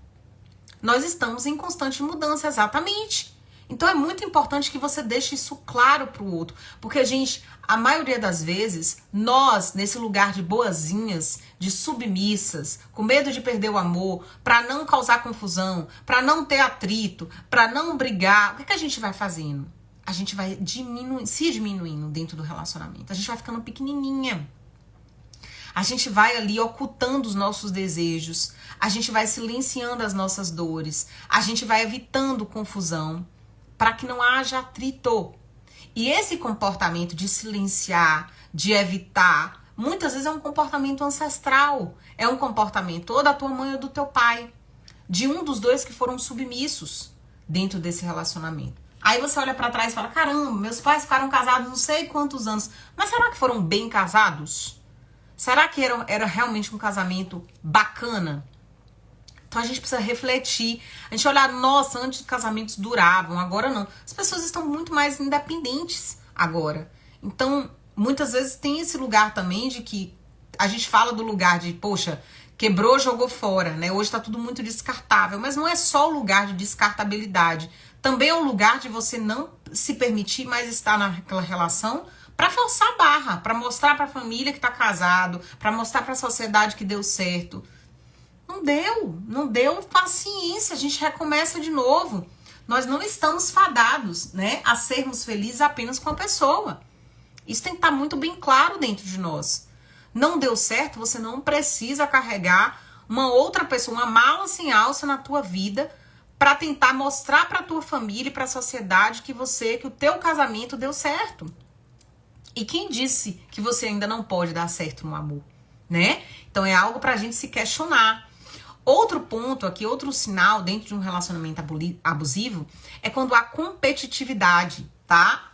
Nós estamos em constante mudança, exatamente. Então é muito importante que você deixe isso claro para o outro. Porque, gente, a maioria das vezes, nós, nesse lugar de boazinhas, de submissas, com medo de perder o amor, para não causar confusão, para não ter atrito, para não brigar, o que a gente vai fazendo? A gente vai se diminuindo dentro do relacionamento. A gente vai ficando pequenininha. A gente vai ali ocultando os nossos desejos. A gente vai silenciando as nossas dores. A gente vai evitando confusão para que não haja atrito. E esse comportamento de silenciar, de evitar, muitas vezes é um comportamento ancestral. É um comportamento ou da tua mãe ou do teu pai. De um dos dois que foram submissos dentro desse relacionamento. Aí você olha pra trás e fala, caramba, meus pais ficaram casados não sei quantos anos. Mas será que foram bem casados? Será que era realmente um casamento bacana? Então a gente precisa refletir. A gente olhar, nossa, antes os casamentos duravam, agora não. As pessoas estão muito mais independentes. agora. Então, muitas vezes tem esse lugar também de que a gente fala do lugar de, poxa, quebrou, jogou fora, né? Hoje tá tudo muito descartável, mas não é só o lugar de descartabilidade. Também é um lugar de você não se permitir mais estar naquela relação para forçar a barra, para mostrar para a família que tá casado, para mostrar para a sociedade que deu certo. Não deu paciência, a gente recomeça de novo. Nós não estamos fadados, né, a sermos felizes apenas com a pessoa. Isso tem que estar muito bem claro dentro de nós. Não deu certo, você não precisa carregar uma outra pessoa, uma mala sem alça na tua vida para tentar mostrar para tua família e para a sociedade que o teu casamento deu certo. E quem disse que você ainda não pode dar certo no amor, né? Então é algo pra gente se questionar. Outro ponto aqui, outro sinal dentro de um relacionamento abusivo é quando há competitividade, tá?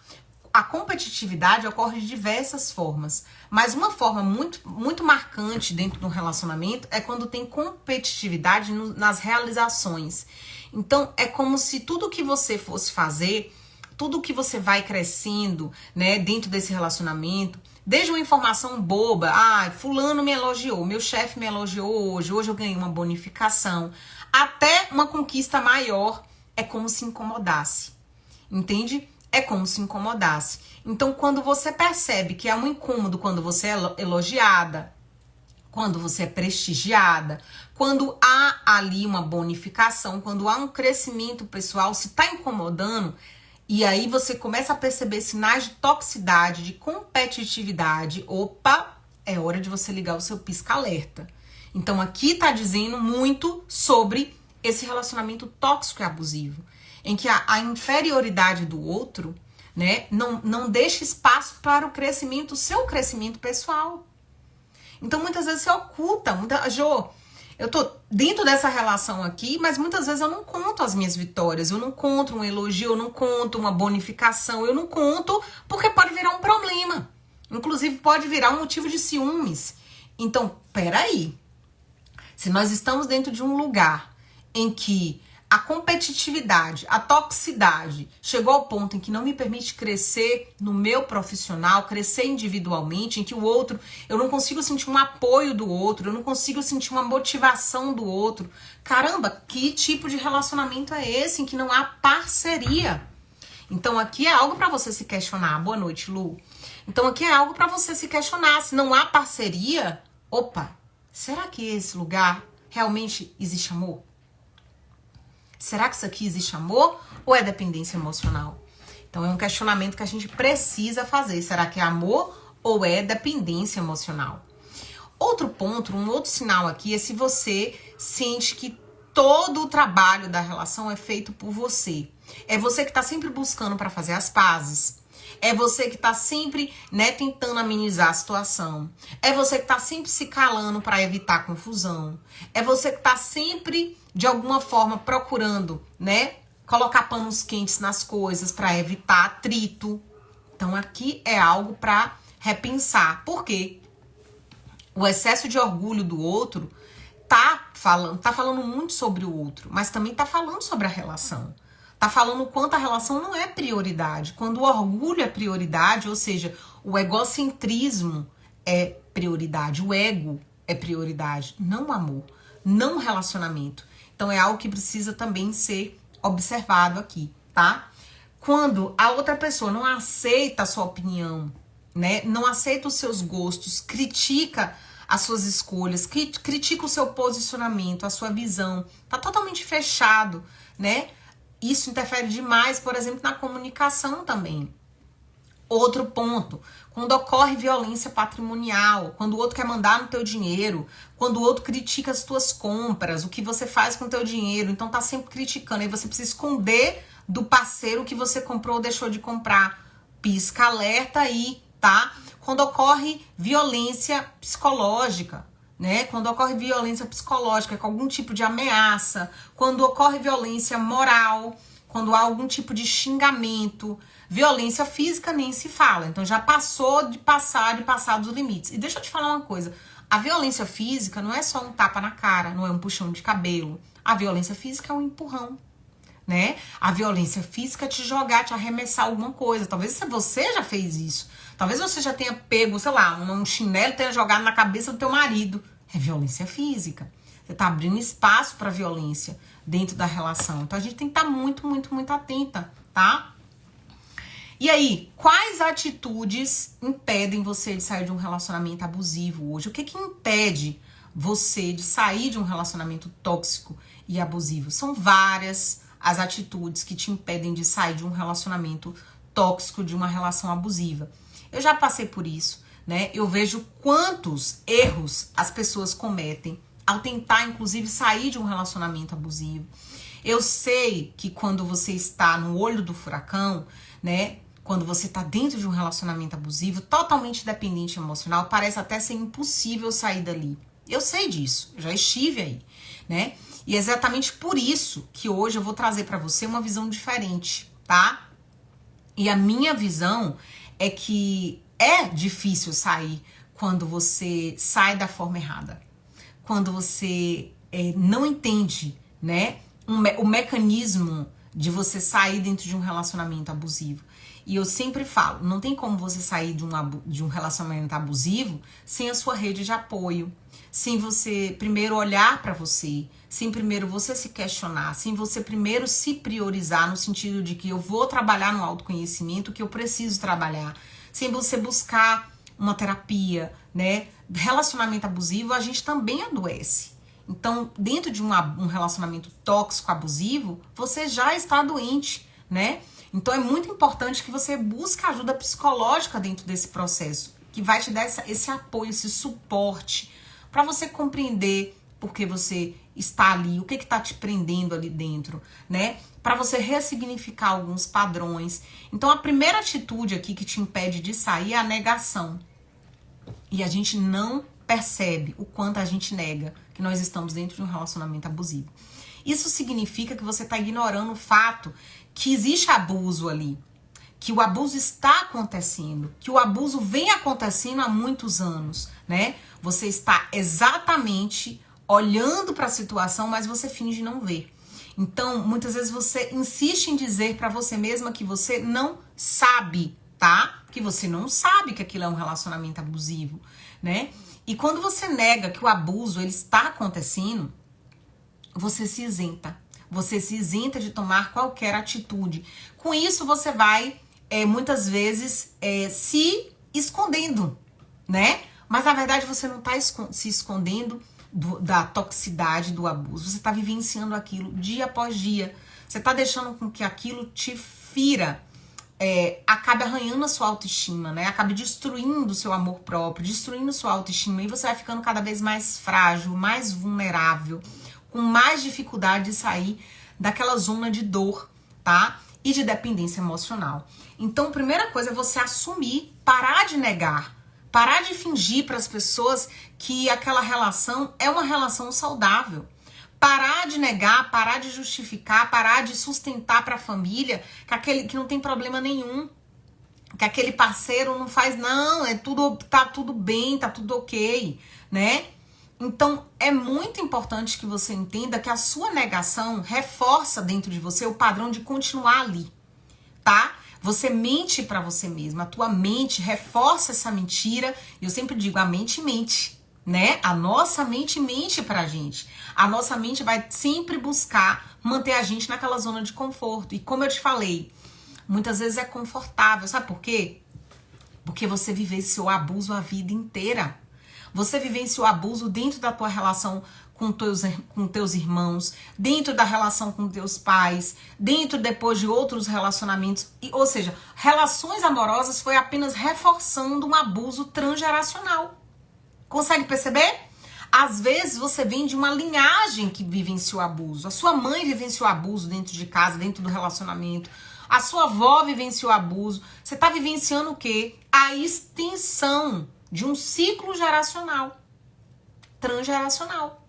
A competitividade ocorre de diversas formas, mas uma forma muito marcante dentro de um relacionamento é quando tem competitividade nas realizações. Então, é como se tudo que você fosse fazer, tudo que você vai crescendo, né, dentro desse relacionamento, desde uma informação boba, fulano me elogiou, meu chefe me elogiou hoje eu ganhei uma bonificação, até uma conquista maior, é como se incomodasse, entende? É como se incomodasse. Então, quando você percebe que é um incômodo quando você é elogiada, quando você é prestigiada, quando há ali uma bonificação, quando há um crescimento pessoal, se está incomodando, e aí você começa a perceber sinais de toxicidade, de competitividade, opa, é hora de você ligar o seu pisca-alerta. Então aqui tá dizendo muito sobre esse relacionamento tóxico e abusivo, em que a inferioridade do outro, né, não deixa espaço para o seu crescimento pessoal. Então muitas vezes você oculta, eu tô dentro dessa relação aqui, mas muitas vezes eu não conto as minhas vitórias, eu não conto um elogio, eu não conto uma bonificação, eu não conto porque pode virar um problema. Inclusive pode virar um motivo de ciúmes. Então, peraí. Se nós estamos dentro de um lugar em que a competitividade, a toxicidade chegou ao ponto em que não me permite crescer no meu profissional, crescer individualmente, em que o outro, eu não consigo sentir um apoio do outro, eu não consigo sentir uma motivação do outro. Caramba, que tipo de relacionamento é esse em que não há parceria? Então aqui é algo para você se questionar. Boa noite, Lu. Então aqui é algo para você se questionar. Se não há parceria, opa, será que esse lugar realmente existe amor? Será que isso aqui existe amor ou é dependência emocional? Então é um questionamento que a gente precisa fazer. Será que é amor ou é dependência emocional? Outro ponto, um outro sinal aqui é se você sente que todo o trabalho da relação é feito por você. É você que está sempre buscando para fazer as pazes. É você que tá sempre, né, tentando amenizar a situação. É você que tá sempre se calando para evitar confusão. É você que tá sempre, de alguma forma, procurando, né, colocar panos quentes nas coisas para evitar atrito. Então aqui é algo para repensar. Por quê? O excesso de orgulho do outro tá falando muito sobre o outro, mas também tá falando sobre a relação. Tá falando o quanto a relação não é prioridade. Quando o orgulho é prioridade, ou seja, o egocentrismo é prioridade, o ego é prioridade, não o amor, não o relacionamento. Então é algo que precisa também ser observado aqui, tá? Quando a outra pessoa não aceita a sua opinião, né? Não aceita os seus gostos, critica as suas escolhas, critica o seu posicionamento, a sua visão, tá totalmente fechado, né? Isso interfere demais, por exemplo, na comunicação também. Outro ponto, quando ocorre violência patrimonial, quando o outro quer mandar no teu dinheiro, quando o outro critica as tuas compras, o que você faz com o teu dinheiro, então tá sempre criticando, aí você precisa esconder do parceiro o que você comprou ou deixou de comprar. Pisca alerta aí, tá? Quando ocorre violência psicológica, né? Quando ocorre violência psicológica com algum tipo de ameaça, quando ocorre violência moral, quando há algum tipo de xingamento, violência física nem se fala. Então já passou de passar dos limites. E deixa eu te falar uma coisa, a violência física não é só um tapa na cara, não é um puxão de cabelo. A violência física é um empurrão. né? A violência física é te jogar, te arremessar alguma coisa. Talvez você já fez isso. Talvez você já tenha pego, sei lá, um chinelo e tenha jogado na cabeça do teu marido. É violência física. Você tá abrindo espaço para violência dentro da relação. Então a gente tem que estar muito, muito, muito atenta, tá? E aí, quais atitudes impedem você de sair de um relacionamento abusivo hoje? O que que impede você de sair de um relacionamento tóxico e abusivo? São várias as atitudes que te impedem de sair de um relacionamento tóxico, de uma relação abusiva. Eu já passei por isso, né? Eu vejo quantos erros as pessoas cometem ao tentar, inclusive, sair de um relacionamento abusivo. Eu sei que quando você está no olho do furacão, né? Quando você está dentro de um relacionamento abusivo, totalmente dependente emocional, parece até ser impossível sair dali. Eu sei disso, eu já estive aí, né? E é exatamente por isso que hoje eu vou trazer para você uma visão diferente, tá? E a minha visão é que é difícil sair quando você sai da forma errada. Quando você não entende, né, o mecanismo de você sair dentro de um relacionamento abusivo. E eu sempre falo, não tem como você sair de um relacionamento abusivo sem a sua rede de apoio, sem você primeiro olhar para você, sem primeiro você se questionar, sem você primeiro se priorizar no sentido de que eu vou trabalhar no autoconhecimento que eu preciso trabalhar, sem você buscar uma terapia, né? Relacionamento abusivo, a gente também adoece. Então, dentro de um relacionamento tóxico, abusivo, você já está doente, né? Então, é muito importante que você busque ajuda psicológica dentro desse processo, que vai te dar esse apoio, esse suporte, para você compreender por que você está ali, o que está te prendendo ali dentro, né? Para você ressignificar alguns padrões. Então, a primeira atitude aqui que te impede de sair é a negação. E a gente não percebe o quanto a gente nega que nós estamos dentro de um relacionamento abusivo. Isso significa que você está ignorando o fato que existe abuso ali, que o abuso está acontecendo, que o abuso vem acontecendo há muitos anos, né? Você está exatamente olhando para a situação, mas você finge não ver. Então, muitas vezes você insiste em dizer para você mesma que você não sabe, tá? Que você não sabe que aquilo é um relacionamento abusivo, né? E quando você nega que o abuso ele está acontecendo, você se isenta. Você se isenta de tomar qualquer atitude. Com isso, você vai, muitas vezes, se escondendo, né? Mas, na verdade, você não está se escondendo da toxicidade, do abuso. Você está vivenciando aquilo dia após dia. Você está deixando com que aquilo te fira, acabe arranhando a sua autoestima, né? Acabe destruindo o seu amor próprio, destruindo a sua autoestima. E você vai ficando cada vez mais frágil, mais vulnerável, com mais dificuldade de sair daquela zona de dor, tá? E de dependência emocional. Então, a primeira coisa é você assumir, parar de negar, parar de fingir para as pessoas que aquela relação é uma relação saudável. Parar de negar, parar de justificar, parar de sustentar para a família que não tem problema nenhum, que aquele parceiro não faz, não, tá tudo bem, tá tudo ok, né? Então, é muito importante que você entenda que a sua negação reforça dentro de você o padrão de continuar ali, tá? Você mente pra você mesma, a tua mente reforça essa mentira. E eu sempre digo, a mente mente, né? A nossa mente mente pra gente. A nossa mente vai sempre buscar manter a gente naquela zona de conforto. E como eu te falei, muitas vezes é confortável, sabe por quê? Porque você vivenciou abuso a vida inteira. Você vivenciou abuso dentro da tua relação com teus irmãos, dentro da relação com teus pais, dentro depois de outros relacionamentos. Ou seja, relações amorosas foi apenas reforçando um abuso transgeracional. Consegue perceber? Às vezes você vem de uma linhagem que vivenciou abuso. A sua mãe vivenciou abuso dentro de casa, dentro do relacionamento. A sua avó vivenciou abuso. Você está vivenciando o quê? A extensão de um ciclo geracional, transgeracional.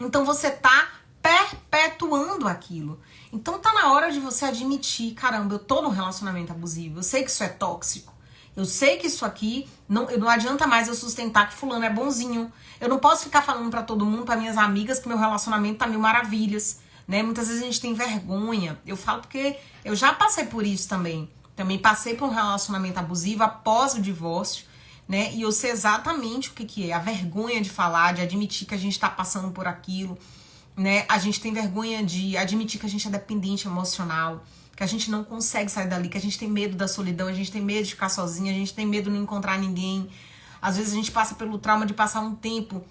Então você tá perpetuando aquilo. Então tá na hora de você admitir, caramba, eu tô num relacionamento abusivo, eu sei que isso é tóxico, eu sei que isso aqui, não adianta mais eu sustentar que fulano é bonzinho, eu não posso ficar falando pra todo mundo, pra minhas amigas, que meu relacionamento tá mil maravilhas, né? Muitas vezes a gente tem vergonha. Eu falo porque eu já passei por isso também. Também passei por um relacionamento abusivo após o divórcio, né? E eu sei exatamente o que é. A vergonha de falar, de admitir que a gente tá passando por aquilo, né? A gente tem vergonha de admitir que a gente é dependente emocional, que a gente não consegue sair dali, que a gente tem medo da solidão, a gente tem medo de ficar sozinha, a gente tem medo de não encontrar ninguém. Às vezes a gente passa pelo trauma de passar um tempo,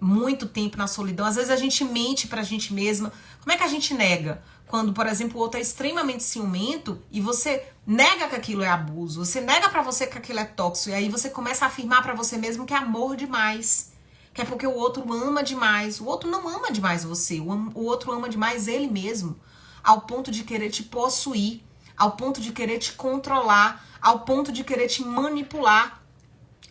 muito tempo na solidão. Às vezes a gente mente pra gente mesma. Como é que a gente nega? Quando, por exemplo, o outro é extremamente ciumento e você nega que aquilo é abuso, você nega pra você que aquilo é tóxico, e aí você começa a afirmar pra você mesmo que é amor demais. Que é porque o outro ama demais. O outro não ama demais você, o outro ama demais ele mesmo. Ao ponto de querer te possuir, ao ponto de querer te controlar, ao ponto de querer te manipular.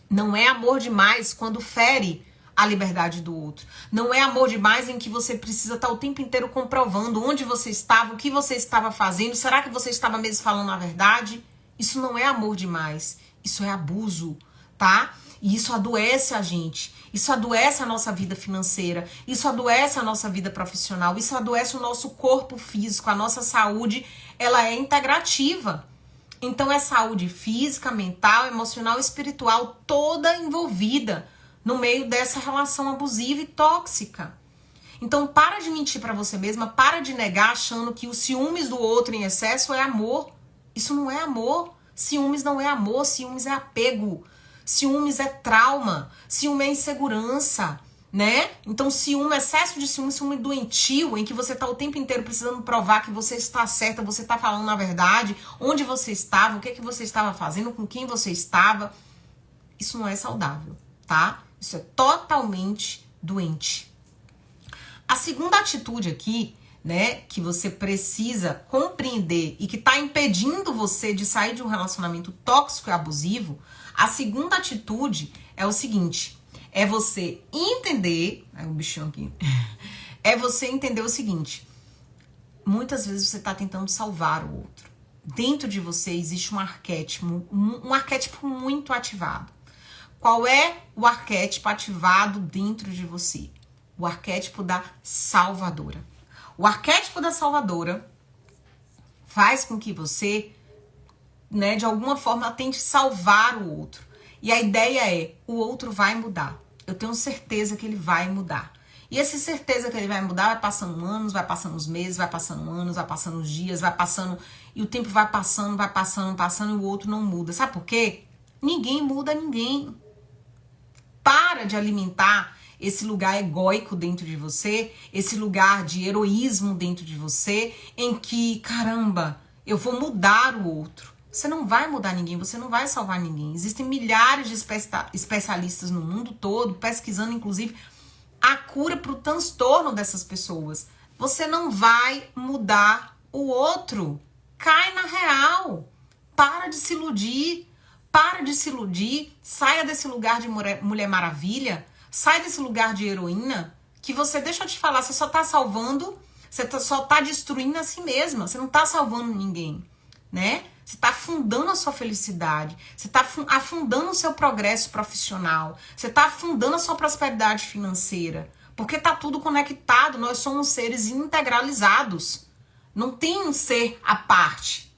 Não é amor demais quando fere a liberdade do outro. Não é amor demais em que você precisa estar o tempo inteiro comprovando onde você estava, o que você estava fazendo, será que você estava mesmo falando a verdade? Isso não é amor demais, isso é abuso, tá? E isso adoece a gente, isso adoece a nossa vida financeira, isso adoece a nossa vida profissional, isso adoece o nosso corpo físico, a nossa saúde, ela é integrativa. Então é saúde física, mental, emocional e espiritual toda envolvida no meio dessa relação abusiva e tóxica. Então para de mentir pra você mesma, para de negar achando que os ciúmes do outro em excesso é amor. Isso não é amor. Ciúmes não é amor, ciúmes é apego. Ciúmes é trauma, ciúme é insegurança, né? Então ciúme, excesso de ciúme, ciúme doentio, em que você tá o tempo inteiro precisando provar que você está certa, você tá falando a verdade, onde você estava, o que você estava fazendo, com quem você estava. Isso não é saudável, tá? Isso é totalmente doente. A segunda atitude aqui, né, que você precisa compreender e que tá impedindo você de sair de um relacionamento tóxico e abusivo, a segunda atitude é o seguinte, é você entender, o bichinho aqui, é você entender o seguinte, muitas vezes você tá tentando salvar o outro. Dentro de você existe um arquétipo muito ativado. Qual é o arquétipo ativado dentro de você? O arquétipo da salvadora. O arquétipo da salvadora faz com que você, né, de alguma forma tente salvar o outro. E a ideia é, o outro vai mudar. Eu tenho certeza que ele vai mudar. E essa certeza que ele vai mudar vai passando anos, vai passando os meses, vai passando anos, vai passando os dias, vai passando... E o tempo vai passando e o outro não muda. Sabe por quê? Ninguém muda ninguém. Para de alimentar esse lugar egóico dentro de você, esse lugar de heroísmo dentro de você, em que, caramba, eu vou mudar o outro. Você não vai mudar ninguém, você não vai salvar ninguém. Existem milhares de especialistas no mundo todo, pesquisando, inclusive, a cura para o transtorno dessas pessoas. Você não vai mudar o outro. Cai na real. Para de se iludir. Para de se iludir. Saia desse lugar de Mulher Maravilha. Sai desse lugar de heroína. Que você, deixa eu te falar, você só tá salvando, só tá destruindo a si mesma. Você não tá salvando ninguém, né? Você tá afundando a sua felicidade. Você tá afundando o seu progresso profissional. Você tá afundando a sua prosperidade financeira. Porque tá tudo conectado. Nós somos seres integralizados. Não tem um ser à parte.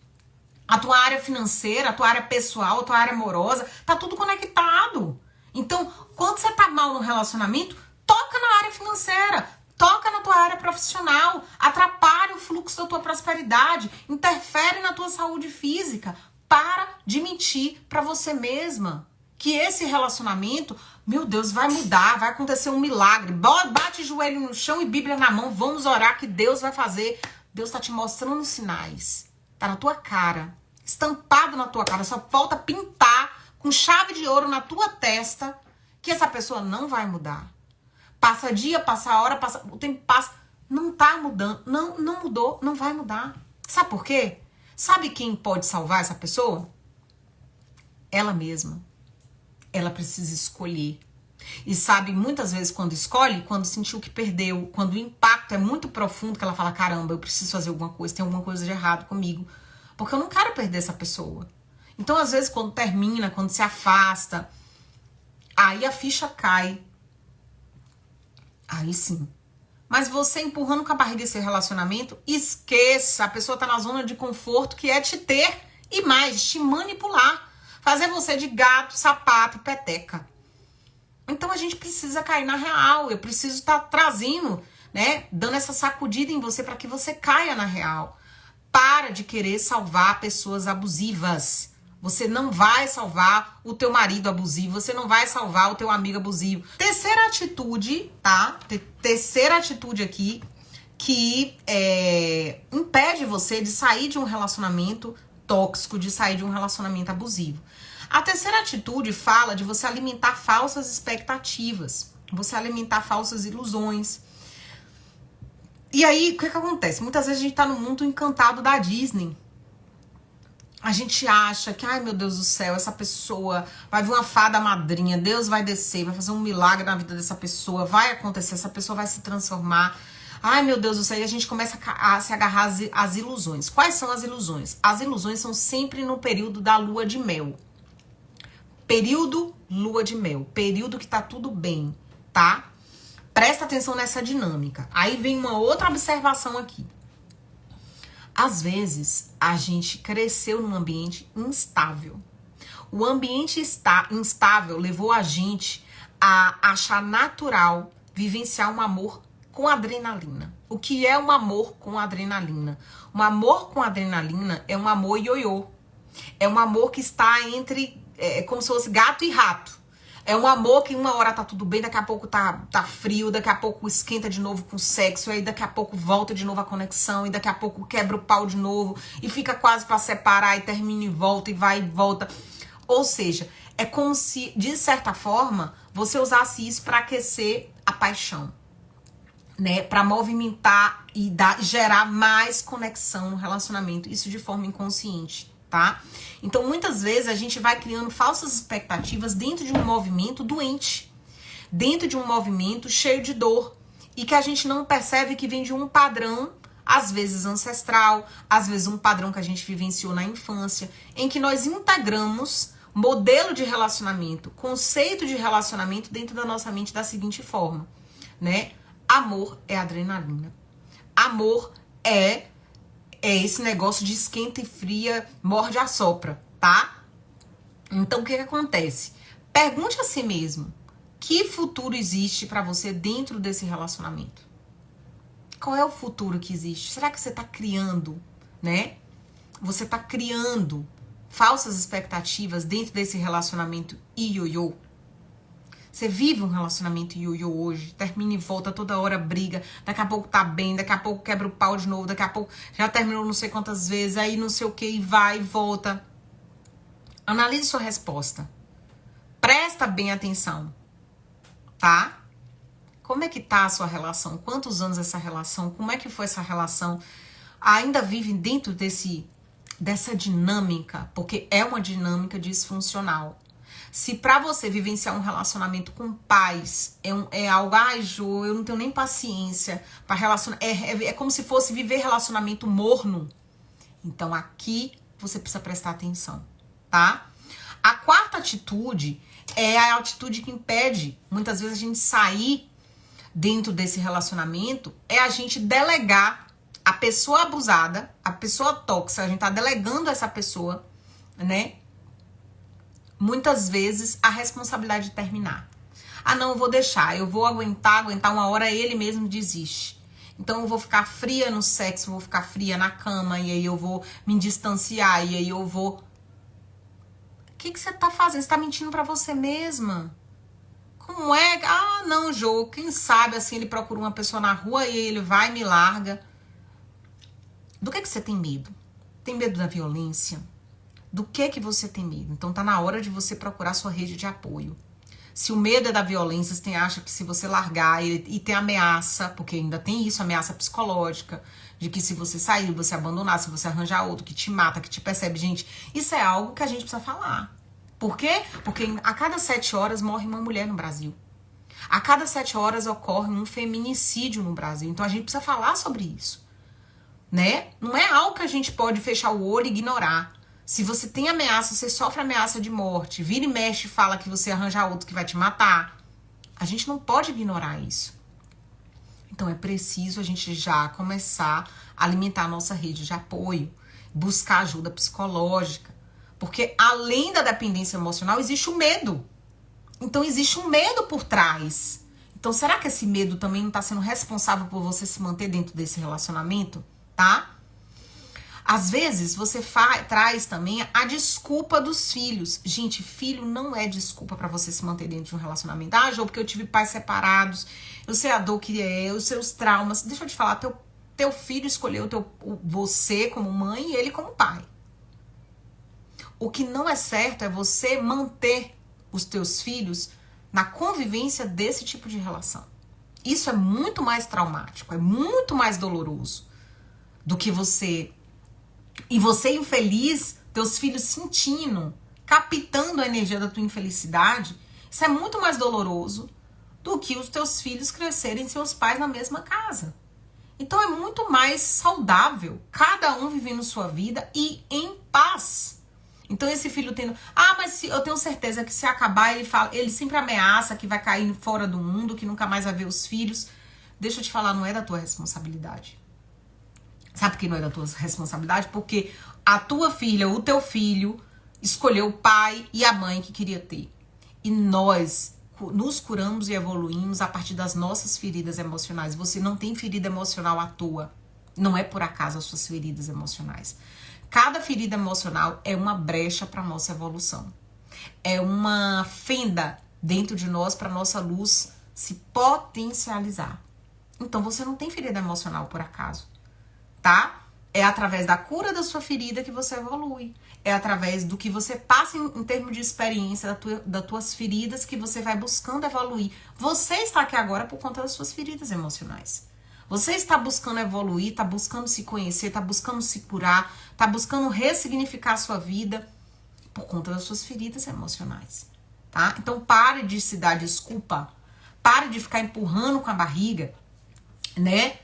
A tua área financeira, a tua área pessoal, a tua área amorosa, tá tudo conectado. Então, quando você tá mal no relacionamento, toca na área financeira, toca na tua área profissional, atrapalha o fluxo da tua prosperidade, interfere na tua saúde física. Para de mentir pra você mesma que esse relacionamento, meu Deus, vai mudar, vai acontecer um milagre. Bate joelho no chão e Bíblia na mão, vamos orar que Deus vai fazer. Deus tá te mostrando sinais. Tá na tua cara, estampado na tua cara. Só falta pintar com chave de ouro na tua testa que essa pessoa não vai mudar. Passa dia, passa hora, o tempo passa. Não tá mudando. Não mudou, não vai mudar. Sabe por quê? Sabe quem pode salvar essa pessoa? Ela mesma. Ela precisa escolher. E sabe, muitas vezes quando escolhe, quando sentiu que perdeu, quando o impacto é muito profundo, que ela fala, caramba, eu preciso fazer alguma coisa, tem alguma coisa de errado comigo. Porque eu não quero perder essa pessoa. Então, às vezes, quando termina, quando se afasta, aí a ficha cai. Aí sim, Mas você empurrando com a barriga esse relacionamento, esqueça. A pessoa tá na zona de conforto que é te ter e mais, te manipular. Fazer você de gato, sapato, peteca. Então a gente precisa cair na real. Eu preciso estar trazendo, né? Dando essa sacudida em você para que você caia na real. Para de querer salvar pessoas abusivas. Você não vai salvar o teu marido abusivo, você não vai salvar o teu amigo abusivo. Terceira atitude, tá? Terceira atitude aqui que impede você de sair de um relacionamento tóxico, de sair de um relacionamento abusivo. A terceira atitude fala de você alimentar falsas expectativas, você alimentar falsas ilusões. E aí, o que acontece? Muitas vezes a gente tá no mundo encantado da Disney. A gente acha que, ai meu Deus do céu, essa pessoa vai vir uma fada madrinha, Deus vai descer, vai fazer um milagre na vida dessa pessoa, vai acontecer, essa pessoa vai se transformar. Ai meu Deus do céu, e a gente começa a se agarrar às ilusões. Quais são as ilusões? As ilusões são sempre no período da lua de mel. Período lua de mel, período que tá tudo bem, tá? Presta atenção nessa dinâmica. Aí vem uma outra observação aqui. Às vezes, a gente cresceu num ambiente instável. O ambiente instável levou a gente a achar natural vivenciar um amor com adrenalina. O que é um amor com adrenalina? Um amor com adrenalina é um amor ioiô. É um amor que está entre, como se fosse gato e rato. É um amor que uma hora tá tudo bem, daqui a pouco tá frio, daqui a pouco esquenta de novo com sexo, aí daqui a pouco volta de novo a conexão, e daqui a pouco quebra o pau de novo, e fica quase pra separar, e termina e volta, e vai e volta. Ou seja, é como se, de certa forma, você usasse isso pra aquecer a paixão, né? Pra movimentar e gerar mais conexão no relacionamento, isso de forma inconsciente, tá? Então, muitas vezes, a gente vai criando falsas expectativas dentro de um movimento doente. Dentro de um movimento cheio de dor. E que a gente não percebe que vem de um padrão, às vezes ancestral, às vezes um padrão que a gente vivenciou na infância, em que nós integramos modelo de relacionamento, conceito de relacionamento dentro da nossa mente da seguinte forma, né? Amor é adrenalina. Amor é esse negócio de esquenta e fria, morde e assopra, tá? Então, o que acontece? Pergunte a si mesmo, que futuro existe pra você dentro desse relacionamento? Qual é o futuro que existe? Será que você tá criando, né? Você tá criando falsas expectativas dentro desse relacionamento ioiô? Você vive um relacionamento ioiô hoje, termina e volta, toda hora briga, daqui a pouco tá bem, daqui a pouco quebra o pau de novo, daqui a pouco já terminou não sei quantas vezes, aí não sei o que, e vai e volta. Analise sua resposta. Presta bem atenção, tá? Como é que tá a sua relação? Quantos anos essa relação? Como é que foi essa relação? Ainda vive dentro dessa dinâmica, porque é uma dinâmica disfuncional. Se pra você vivenciar um relacionamento com pais é algo, ai, Jô, eu não tenho nem paciência pra relacionar. É como se fosse viver relacionamento morno. Então aqui você precisa prestar atenção, tá? A quarta atitude é a atitude que impede, muitas vezes, a gente sair dentro desse relacionamento, é a gente delegar a pessoa abusada, a pessoa tóxica, a gente tá delegando a essa pessoa, né? Muitas vezes, a responsabilidade de terminar. Ah, não, eu vou deixar, eu vou aguentar uma hora, ele mesmo desiste. Então, eu vou ficar fria no sexo, vou ficar fria na cama, e aí eu vou me distanciar, e aí eu vou... O que você tá fazendo? Você tá mentindo pra você mesma? Como é? Ah, não, Jô, quem sabe, assim, ele procura uma pessoa na rua e ele vai e me larga. Do que você tem medo? Tem medo da violência? Do que você tem medo? Então tá na hora de você procurar sua rede de apoio. Se o medo é da violência, você acha que se você largar e tem ameaça, porque ainda tem isso, ameaça psicológica, de que se você sair, você abandonar, se você arranjar outro que te mata, que te percebe, gente, isso é algo que a gente precisa falar. Por quê? Porque a cada 7 horas morre uma mulher no Brasil. A cada 7 horas ocorre um feminicídio no Brasil. Então a gente precisa falar sobre isso, né? Não é algo que a gente pode fechar o olho e ignorar. Se você tem ameaça, você sofre ameaça de morte, vira e mexe e fala que você arranja outro que vai te matar. A gente não pode ignorar isso. Então é preciso a gente já começar a alimentar a nossa rede de apoio, buscar ajuda psicológica, porque além da dependência emocional existe o medo. Então existe um medo por trás. Então será que esse medo também não está sendo responsável por você se manter dentro desse relacionamento, tá? Às vezes você traz também a desculpa dos filhos. Gente, filho não é desculpa pra você se manter dentro de um relacionamento. Ah, Jô, porque eu tive pais separados, eu sei a dor que é, os seus traumas. Deixa eu te falar, teu filho escolheu você como mãe e ele como pai. O que não é certo é você manter os teus filhos na convivência desse tipo de relação. Isso é muito mais traumático, é muito mais doloroso do que você... E você infeliz, teus filhos sentindo, captando a energia da tua infelicidade, isso é muito mais doloroso do que os teus filhos crescerem seus pais na mesma casa. Então é muito mais saudável cada um vivendo sua vida e em paz. Então esse filho tendo... Ah, mas eu tenho certeza que se acabar, ele sempre ameaça que vai cair fora do mundo, que nunca mais vai ver os filhos. Deixa eu te falar, não é da tua responsabilidade. Sabe por que não é da tua responsabilidade? Porque a tua filha, o teu filho, escolheu o pai e a mãe que queria ter. E nós nos curamos e evoluímos a partir das nossas feridas emocionais. Você não tem ferida emocional à toa. Não é por acaso as suas feridas emocionais. Cada ferida emocional é uma brecha para a nossa evolução. É uma fenda dentro de nós para a nossa luz se potencializar. Então você não tem ferida emocional por acaso. Tá? É através da cura da sua ferida que você evolui. É através do que você passa em termos de experiência das tuas feridas que você vai buscando evoluir. Você está aqui agora por conta das suas feridas emocionais. Você está buscando evoluir, está buscando se conhecer, está buscando se curar, está buscando ressignificar a sua vida por conta das suas feridas emocionais. Tá? Então pare de se dar desculpa. Pare de ficar empurrando com a barriga, né?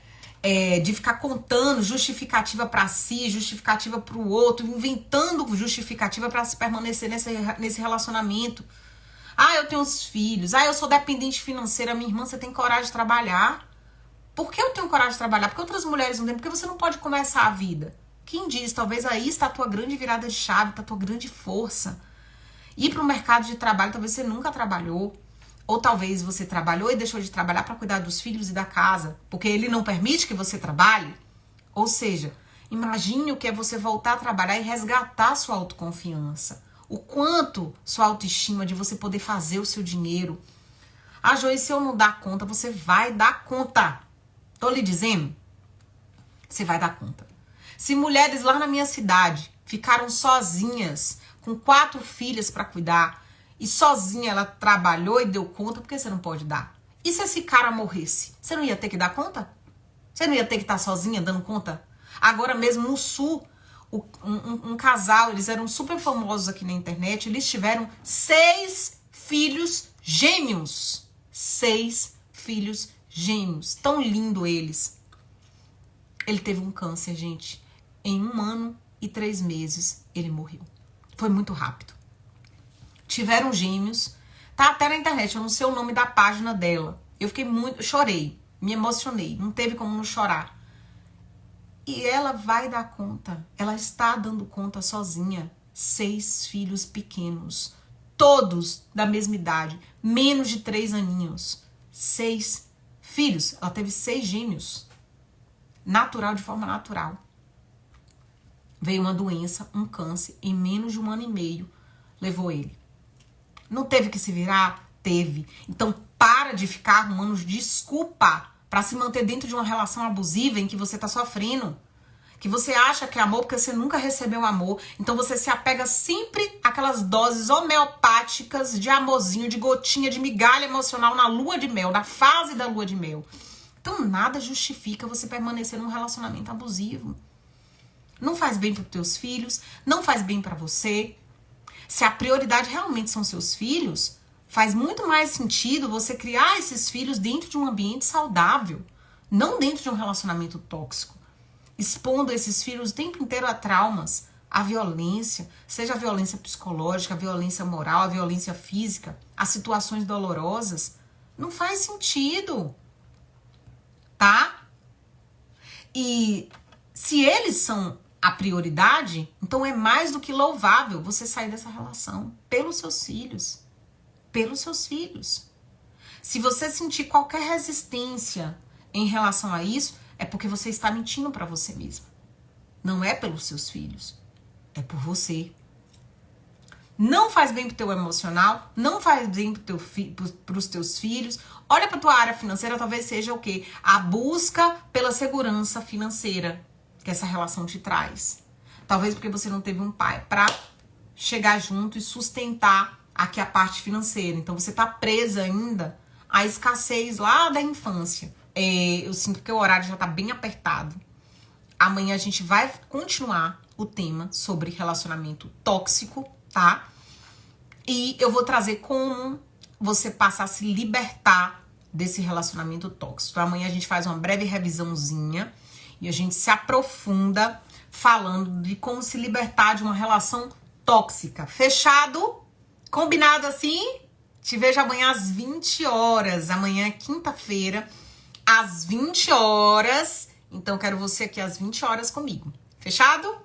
De ficar contando justificativa para si, justificativa para o outro, inventando justificativa para se permanecer nesse relacionamento. Ah, eu tenho os filhos. Ah, eu sou dependente financeira. Minha irmã, você tem coragem de trabalhar? Por que eu tenho coragem de trabalhar? Porque outras mulheres não têm? Porque você não pode começar a vida. Quem diz? Talvez aí está a tua grande virada de chave, está a tua grande força. Ir para o mercado de trabalho, talvez você nunca trabalhou. Ou talvez você trabalhou e deixou de trabalhar para cuidar dos filhos e da casa, porque ele não permite que você trabalhe. Ou seja, imagine o que é você voltar a trabalhar e resgatar sua autoconfiança. O quanto sua autoestima de você poder fazer o seu dinheiro. Ah, Joy, se eu não dar conta, você vai dar conta. Tô lhe dizendo? Você vai dar conta. Se mulheres lá na minha cidade ficaram sozinhas, com 4 filhas para cuidar, e sozinha ela trabalhou e deu conta, por que você não pode dar? E se esse cara morresse? Você não ia ter que dar conta? Você não ia ter que estar sozinha dando conta? Agora mesmo no sul, um casal, eles eram super famosos aqui na internet, eles tiveram 6 filhos gêmeos. 6 filhos gêmeos. Tão lindo eles. Ele teve um câncer, gente. Em 1 ano e 3 meses, ele morreu. Foi muito rápido. Tiveram gêmeos, tá até na internet, eu não sei o nome da página dela. Eu fiquei muito, chorei, me emocionei, não teve como não chorar. E ela vai dar conta, ela está dando conta sozinha. 6 filhos pequenos, todos da mesma idade, menos de 3 aninhos. 6 filhos, ela teve 6 gêmeos, natural, de forma natural. Veio uma doença, um câncer, em menos de 1 ano e meio, levou ele. Não teve que se virar? Teve. Então, para de ficar arrumando desculpa para se manter dentro de uma relação abusiva em que você tá sofrendo. Que você acha que é amor porque você nunca recebeu amor. Então, você se apega sempre àquelas doses homeopáticas de amorzinho, de gotinha, de migalha emocional na lua de mel, na fase da lua de mel. Então, nada justifica você permanecer num relacionamento abusivo. Não faz bem para os teus filhos, não faz bem para você. Se a prioridade realmente são seus filhos, faz muito mais sentido você criar esses filhos dentro de um ambiente saudável, não dentro de um relacionamento tóxico, expondo esses filhos o tempo inteiro a traumas, a violência, seja a violência psicológica, a violência moral, a violência física, as situações dolorosas. Não faz sentido, tá? tá? E se eles são a prioridade, então é mais do que louvável você sair dessa relação pelos seus filhos. Pelos seus filhos. Se você sentir qualquer resistência em relação a isso, é porque você está mentindo para você mesma. Não é pelos seus filhos, é por você. Não faz bem pro teu emocional, não faz bem pros teus filhos. Olha pra tua área financeira, talvez seja o quê? A busca pela segurança financeira que essa relação te traz. Talvez porque você não teve um pai pra chegar junto e sustentar aqui a parte financeira. Então você tá presa ainda à escassez lá da infância. Eu sinto que o horário já tá bem apertado. Amanhã a gente vai continuar o tema sobre relacionamento tóxico, tá? E eu vou trazer como você passa a se libertar desse relacionamento tóxico. Então, amanhã a gente faz uma breve revisãozinha e a gente se aprofunda falando de como se libertar de uma relação tóxica. Fechado? Combinado assim? Te vejo amanhã às 20 horas. Amanhã é quinta-feira, às 20 horas. Então, quero você aqui às 20 horas comigo. Fechado?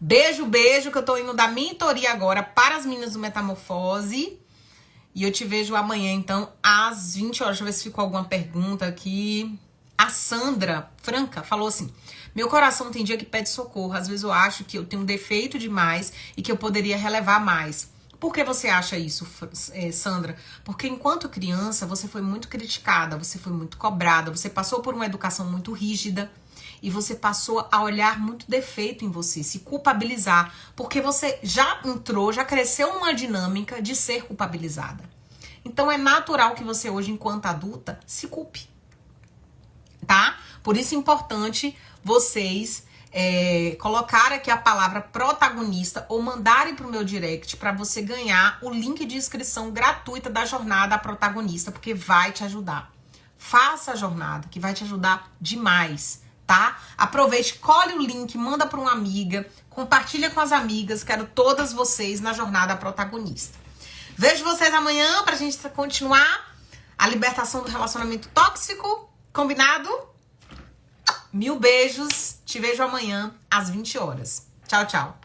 Beijo, beijo, que eu tô indo da mentoria agora para as meninas do Metamorfose. E eu te vejo amanhã, então, às 20 horas. Deixa eu ver se ficou alguma pergunta aqui. A Sandra Franca falou assim: meu coração tem dia que pede socorro. Às vezes eu acho que eu tenho um defeito demais e que eu poderia relevar mais. Por que você acha isso, Sandra? Porque enquanto criança, você foi muito criticada, você foi muito cobrada, você passou por uma educação muito rígida. E você passou a olhar muito defeito em você, se culpabilizar. Porque você já entrou, já cresceu numa dinâmica de ser culpabilizada. Então é natural que você hoje, enquanto adulta, se culpe. Tá? Por isso é importante vocês colocarem aqui a palavra protagonista ou mandarem pro meu direct para você ganhar o link de inscrição gratuita da jornada protagonista, porque vai te ajudar. Faça a jornada, que vai te ajudar demais. Tá? Aproveite, colhe o link, manda para uma amiga, compartilha com as amigas, quero todas vocês na jornada protagonista. Vejo vocês amanhã pra gente continuar a libertação do relacionamento tóxico, combinado? 1000 beijos, te vejo amanhã às 20 horas. Tchau, tchau.